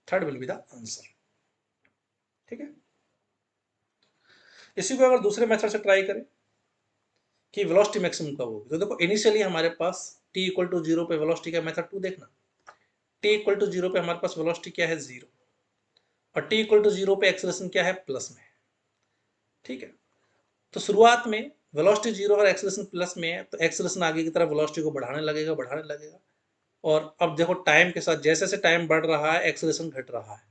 Third will be the answer. ठीक है। इसी को अगर दूसरे मेथड से ट्राई करें कि वेलोसिटी मैक्सिमम कब होगी, तो देखो इनिशियली हमारे पास t इक्वल टू 0 पे वेलोसिटी का मेथड 2 देखना। t इक्वल टू 0 पे हमारे पास वेलोसिटी क्या है, 0, और t इक्वल टू 0 पे एक्सेलरेशन क्या है, प्लस में। ठीक है। तो शुरुआत में वेलोसिटी 0 और एक्सेलरेशन प्लस में है, तो एक्सेलरेशन आगे की तरफ वेलोसिटी को बढ़ाने लगेगा, बढ़ाने लगेगा। और अब देखो टाइम के साथ जैसे जैसे टाइम बढ़ रहा है एक्सेलरेशन घट रहा है।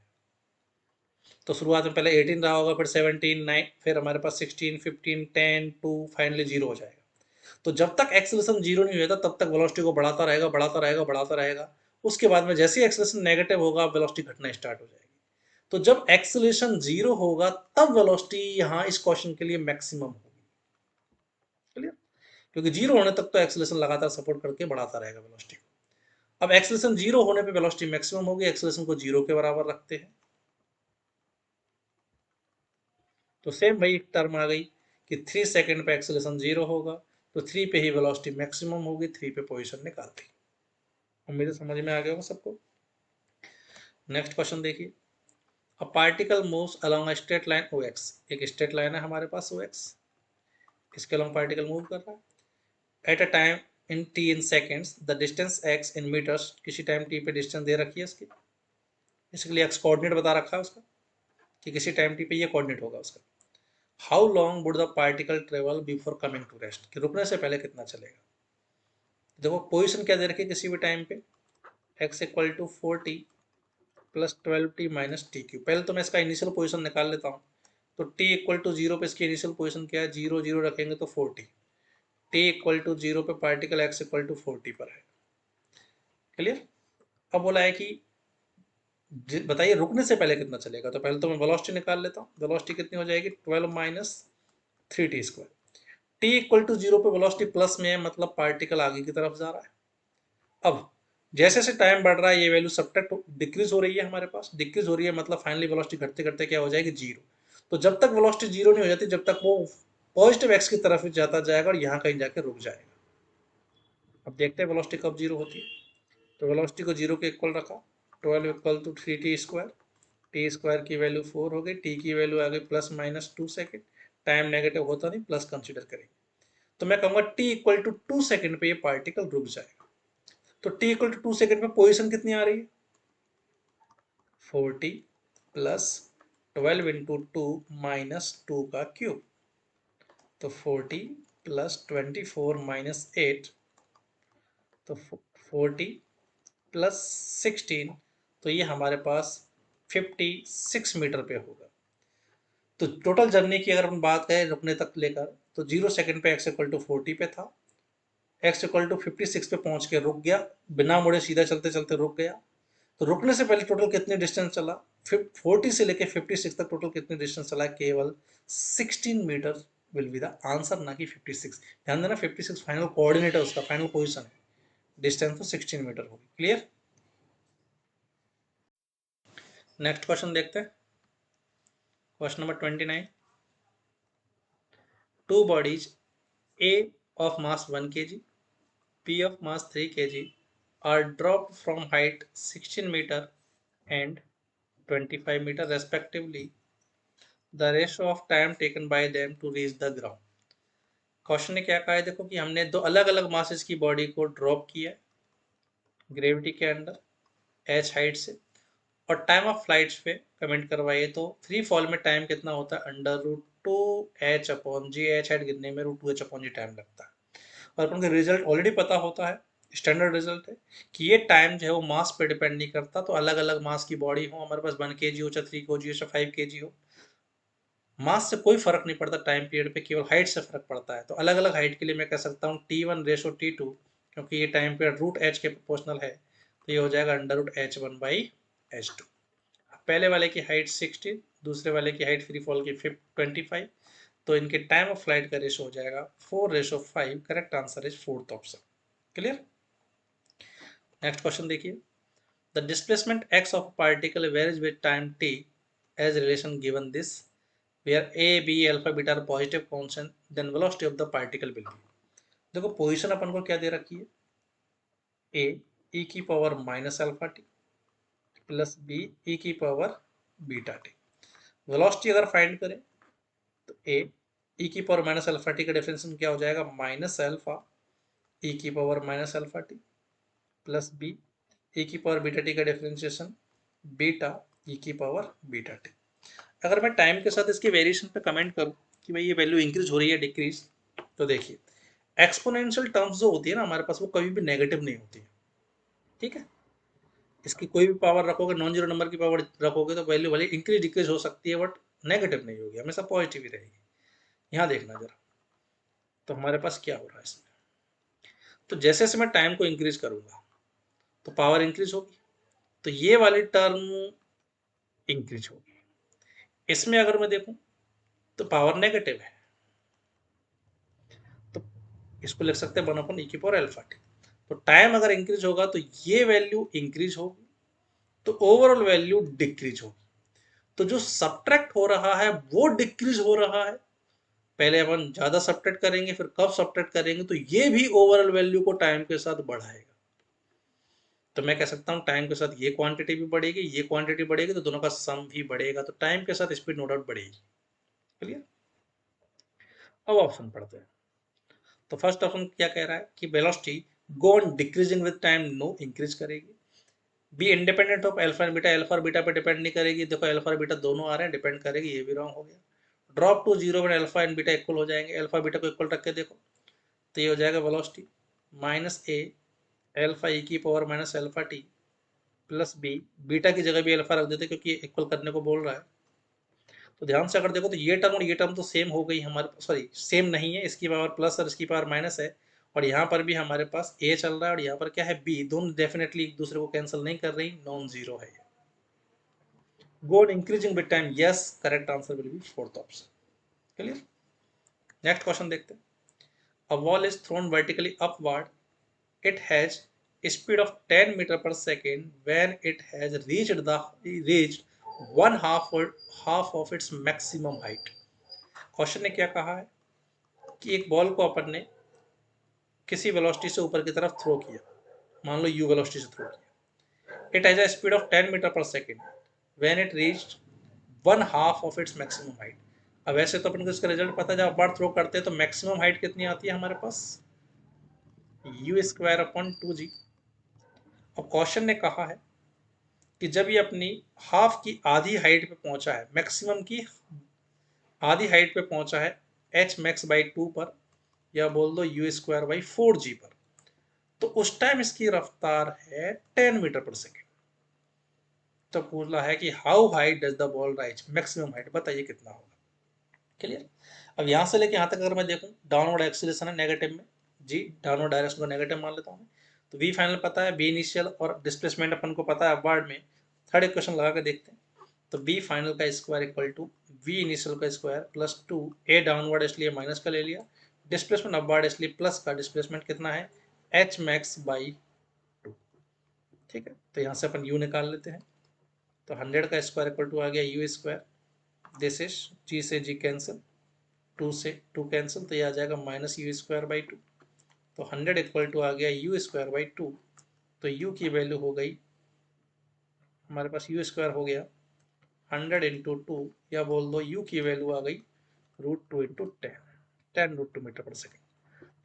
तो शुरुआत में पहले 18 रहा होगा, फिर 17, 9, फिर हमारे पास 16, 15, 10, 2, फाइनली 0 हो जाएगा। तो जब तक एक्सेलरेशन 0 नहीं होता तब तक वेलोसिटी को बढ़ाता रहेगा, बढ़ाता रहेगा, बढ़ाता रहेगा। उसके बाद में जैसे ही एक्सेलरेशन नेगेटिव होगा वेलोसिटी घटना स्टार्ट हो जाएगी। तो जब एक्सेलरेशन 0 होगा तब वेलोसिटी यहाँ इस क्वेश्चन के लिए मैक्सिमम होगी। क्लियर? क्योंकि 0 होने तक तो एक्सेलरेशन लगातार सपोर्ट करके बढ़ाता रहेगा वेलोसिटी। अब एक्सेलरेशन 0 होने पे वेलोसिटी मैक्सिमम होगी, एक्सेलरेशन को 0 के बराबर रखते हैं। तो सेम वही टर्म आ गई कि 3 सेकंड पे एक्सेलरेशन 0 होगा, तो 3 पे ही वेलोसिटी मैक्सिमम होगी, 3 पे पोजीशन निकालती। उम्मीद है समझ में आ गया होगा सबको। नेक्स्ट क्वेश्चन देखिए। A particle moves along a straight line OX। एक स्ट्रेट लाइन है हमारे पास OX, इसके अलोंग पार्टिकल मूव कर रहा है। At a time in t in seconds, the distance x in metres, किसी टाइम t पे डिस्टेंस दे रखी है इसकी, इसके लिए x कोऑर्डिनेट बता रखा है उसका कि किसी टाइम t पे ये कोऑर्डिनेट होगा उसका। How long would the particle travel before coming to rest, कि रुकने से पहले कितना चलेगा। देखो पोजीशन क्या दे रखी है किसी भी टाइम पे, x equal to 4t plus 12t minus t cube. पहले तो मैं इसका इनिशियल पोजीशन निकाल लेता हूँ। तो t इक्वल टू 0 पे इसकी इनिशियल पोजीशन क्या है, 0, 0 रखेंगे तो 4t। t इक्वल टू 0 पे particle x equal to 4t पर है। क्लियर? अब बोला है कि बताइए रुकने से पहले कितना चलेगा। तो पहले तो मैं वेलोसिटी निकाल लेता हूँ। वेलोसिटी कितनी हो जाएगी, 12 minus 3t²। t equal to 0 पे वेलोसिटी प्लस में है, मतलब पार्टिकल आगे की तरफ जा रहा है। अब जैसे जैसे टाइम बढ़ रहा है ये वैल्यू सबट्रैक्ट डिक्रीज हो रही है, हमारे पास डिक्रीज हो रही है, मतलब फाइनली वेलोसिटी घटते घटते क्या हो जाएगी, 0। तो जब तक वेलोसिटी 0 नहीं हो जाती जब तक वो पॉजिटिव एक्स की तरफ जाता जाएगा और यहाँ कहीं जाके रुक जाएगा। अब देखते हैं वेलोसिटी कब 0 होती है। तो वेलोसिटी को 0 के इक्वल रखा, 12 equal to 3t²। T square की वैल्यू 4 हो गई, टी की वैल्यू आ गई plus minus 2 second. Time negative होता नहीं, प्लस कंसीडर करेंगे। तो मैं कहूँगा टी इक्वल टू 2 सेकेंड पे ये पार्टिकल रुक जाएगा। तो टी इक्वल टू 2 सेकेंड पे पोजिशन कितनी आ रही है, 40 प्लस 12 इंटू 2 माइनस 2 का क्यूब। तो 40 प्लस 24 माइनस 8, तो 40 प्लस 16, तो ये हमारे पास 56 मीटर पे होगा। तो टोटल जर्नी की अगर हम बात करें रुकने तक लेकर, तो 0 सेकंड पे x इक्वल टू 40 पे था, x इक्वल टू 56 पे पहुंच के रुक गया, बिना मुड़े सीधा चलते चलते रुक गया। तो रुकने से पहले टोटल कितने डिस्टेंस चला, 40 से लेके 56 तक टोटल कितने डिस्टेंस चला, केवल 16 metre will be the answer, ना कि 56। ध्यान देना 56 फाइनल कोऑर्डिनेट है उसका, फाइनल पोजीशन है, डिस्टेंस तो 16 मीटर होगी। क्लियर? नेक्स्ट क्वेश्चन देखते हैं। Question number 29। Two bodies A of mass 1 kg, P of mass 3 kg are dropped from height 16 meter and 25 meter respectively, the ratio of time taken by them to reach the ground. Question ने क्या कहा है, देखो कि हमने दो अलग अलग मासेस की बॉडी को ड्रॉप किया ग्रेविटी के अंडर एच हाइट से, और टाइम ऑफ फ्लाइट्स पे कमेंट करवाइए। तो फ्री फॉल में टाइम कितना होता है, √2h/g, एच हाइट गिरने में √2h/g टाइम लगता है। और अपन को रिजल्ट ऑलरेडी पता होता है, स्टैंडर्ड रिजल्ट है कि ये टाइम जो है वो मास पे डिपेंड नहीं करता। तो अलग अलग मास की बॉडी हो, हमारे पास 1 kg हो, चाहे 3 kg हो, चाहे 5 kg हो, मास से कोई फर्क नहीं पड़ता टाइम पीरियड पे, केवल हाइट से फर्क पड़ता है। तो अलग अलग हाइट के लिए मैं कह सकता हूँ T1:T2, क्योंकि ये टाइम पीरियड √h के प्रोपोर्शनल है, तो ये हो जाएगा √h1/h2। पहले वाले की हाइट 16, दूसरे वाले की हाइट फ्री फॉल की 25, तो इनके टाइम ऑफ फ्लाइट का रेशो हो जाएगा 4:5। Correct answer is fourth option. Clear. Next question देखिए, the displacement x of particle varies with time t as relation given this where a b alpha beta are positive constant, then velocity of the particle will be। देखो पोजीशन अपन को क्या दे रखी है, a e⁻⁻α t plus b e⁻βt। Velocity अगर फाइंड करें तो a e⁻⁻α t का डिफरेंशियल क्या हो जाएगा, -α e⁻⁻α t plus b e⁻βt का डिफरेंशिएशन बीटा e⁻βt। अगर मैं टाइम के साथ इसके वेरिएशन पे कमेंट करूं कि भाई ये वैल्यू इंक्रीज हो रही है डिक्रीज, तो देखिए एक्सपोनेंशियल टर्म्स जो होती है ना हमारे पास, वो कभी भी नेगेटिव नहीं होती है। ठीक है, इसकी कोई भी पावर रखोगे, नॉन जीरो नंबर की पावर रखोगे, तो वैल्यू भले इंक्रीज डिक्रीज हो सकती है, बट नेगेटिव नहीं होगी, हमेशा पॉजिटिव ही रहेगी। यहाँ देखना जरा, तो हमारे पास क्या हो रहा है इसमें, तो जैसे जैसे मैं टाइम को इंक्रीज करूंगा तो पावर इंक्रीज होगी, तो ये वाली टर्म इंक्रीज होगी। इसमें अगर मैं देखूं तो पावर नेगेटिव है, तो इसको लिख सकते हैं 1/e⁻⁴ तो टाइम अगर इंक्रीज होगा तो ये वैल्यू इंक्रीज होगी, तो ओवरऑल वैल्यू डिक्रीज होगी। तो जो सब्ट्रैक्ट हो रहा है वो डिक्रीज हो रहा है। पहले अपन ज्यादा सब्ट्रैक्ट करेंगे, फिर कब सब्ट्रैक्ट करेंगे, तो ये भी ओवरऑल वैल्यू को टाइम के साथ बढ़ाएगा। तो मैं कह सकता हूँ टाइम के साथ ये क्वांटिटी भी बढ़ेगी, ये क्वांटिटी बढ़ेगी, तो दोनों का सम भी बढ़ेगा, तो टाइम के साथ स्पीड नो डाउट बढ़ेगी। क्लियर। अब ऑप्शन पढ़ते हैं। तो फर्स्ट ऑप्शन क्या कह रहा है कि velocity go on decreasing with time, no increase करेगी। B independent of alpha and beta, alpha और बीटा पे डिपेंड नहीं करेगी, देखो अल्फा और बीटा दोनों आ रहे हैं, डिपेंड करेगी, ये भी रॉन्ग हो गया। ड्रॉप टू जीरो में अल्फा एंड बीटा इक्वल हो जाएंगे, अल्फा बीटा को इक्वल रख के देखो, तो ये हो जाएगा velocity -a alpha e⁻⁻α t plus b, beta की जगह भी अल्फा रख देते क्योंकि इक्वल करने को बोल रहा है। तो ध्यान से अगर देखो तो ये टर्म और ये टर्म तो सेम हो गई हमारे, सॉरी सेम नहीं है, इसकी पावर प्लस और इसकी पावर माइनस है, और यहाँ पर भी हमारे पास a चल रहा है और यहाँ पर क्या है b, दोनों डेफिनेटली एक दूसरे को कैंसिल नहीं कर रही, नॉन जीरो है। Go on increasing with time, yes correct answer will be fourth option. Clear. Next question देखते हैं। A ball is thrown vertically upward, it has a speed of 10 meter per second when it has reached one half of its maximum height। Question ने क्या कहा है कि एक बॉल को अपन ने किसी वेलोसिटी से ऊपर की तरफ थ्रो किया, मान लो u वेलोसिटी से थ्रो किया, it has a speed of 10 metre per second when it reached one half of its maximum height. अब वैसे तो अपन को इसका रिजल्ट पता है, जब बार थ्रो करते हैं तो मैक्सिमम हाइट कितनी आती है हमारे पास, u²/2g। अब क्वेश्चन ने कहा है कि जब ये अपनी हाफ की आधी हाइट पे पहुंचा है, मैक्सिमम की आधी हाइट पे पहुंचा है h max/2 पर, या बोल दो u²/4g पर, तो उस टाइम इसकी रफ्तार है 10 मीटर पर सेकेंड। तो पूछ रहा है कि how high does the ball rise, maximum height बताइए कितना होगा। क्लियर। अब यहां से लेके यहां तक अगर मैं देखूं, डाउनवर्ड एक्सीलरेशन है नेगेटिव में, जी डाउनवर्ड डायरेक्शन को नेगेटिव मान लेता हूं, तो वी फाइनल पता है, बी इनिशियल और डिस्प्लेसमेंट अपन को पता है अपवर्ड में। थर्ड इक्वेशन लगा के देखते हैं, तो बी फाइनल का square equal to v initial का स्क्वायर प्लस 2, ए डाउनवर्ड इसलिए माइनस का ले लिया, डिस्प्लेसमेंट अपवर्ड इसलिए प्लस का, डिस्प्लेसमेंट कितना है h max/2। ठीक है, तो यहाँ से अपन u निकाल लेते हैं, तो 100 का स्क्वायर इक्वल टू आ गया u², दिस इज g से g कैंसिल, 2 से 2 कैंसिल, तो ये आ जाएगा -u²/2। तो 100 इक्वल टू आ गया u²/2 तो u की वैल्यू हो गई हमारे पास u² हो गया 100 इंटू 2, या बोल दो u की वैल्यू आ गई √2 इंटू 10 √2 मीटर पर सेकेंड।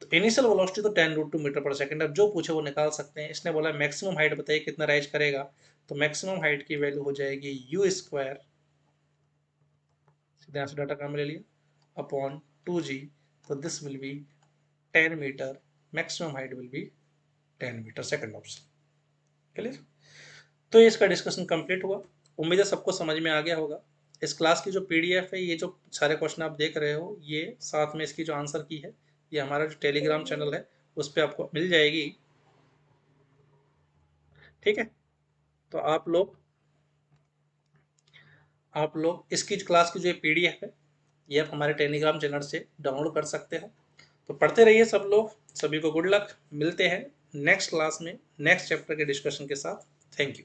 तो इनिशियल वेलोसिटी तो 10 √2 मीटर पर सेकंड, अब जो पूछे वो निकाल सकते हैं। इसने बोला मैक्सिमम हाइट बताइए कितना राइज करेगा, तो मैक्सिमम हाइट की वैल्यू हो जाएगी u², सीधे यहाँ से डाटा काम ले लिया, अपॉन 2g, तो this will be 10 metre, maximum height will be 10 metre, second option. Clear? तो ये इसका डिस्कशन कंप्लीट हुआ। उम्मीद है सबको समझ में आ गया होगा। इस क्लास की जो पीडीएफ है, ये जो सारे क्वेश्चन आप देख रहे हो, ये साथ में इसकी जो आंसर की है, ये हमारा जो टेलीग्राम चैनल है उस पर आपको मिल जाएगी। ठीक है, तो आप लोग इसकी क्लास की जो पीडीएफ है ये आप हमारे टेलीग्राम चैनल से डाउनलोड कर सकते हो। तो पढ़ते रहिए सब लोग, सभी को गुड लक। मिलते हैं नेक्स्ट क्लास में नेक्स्ट चैप्टर के डिस्कशन के साथ। Thank you.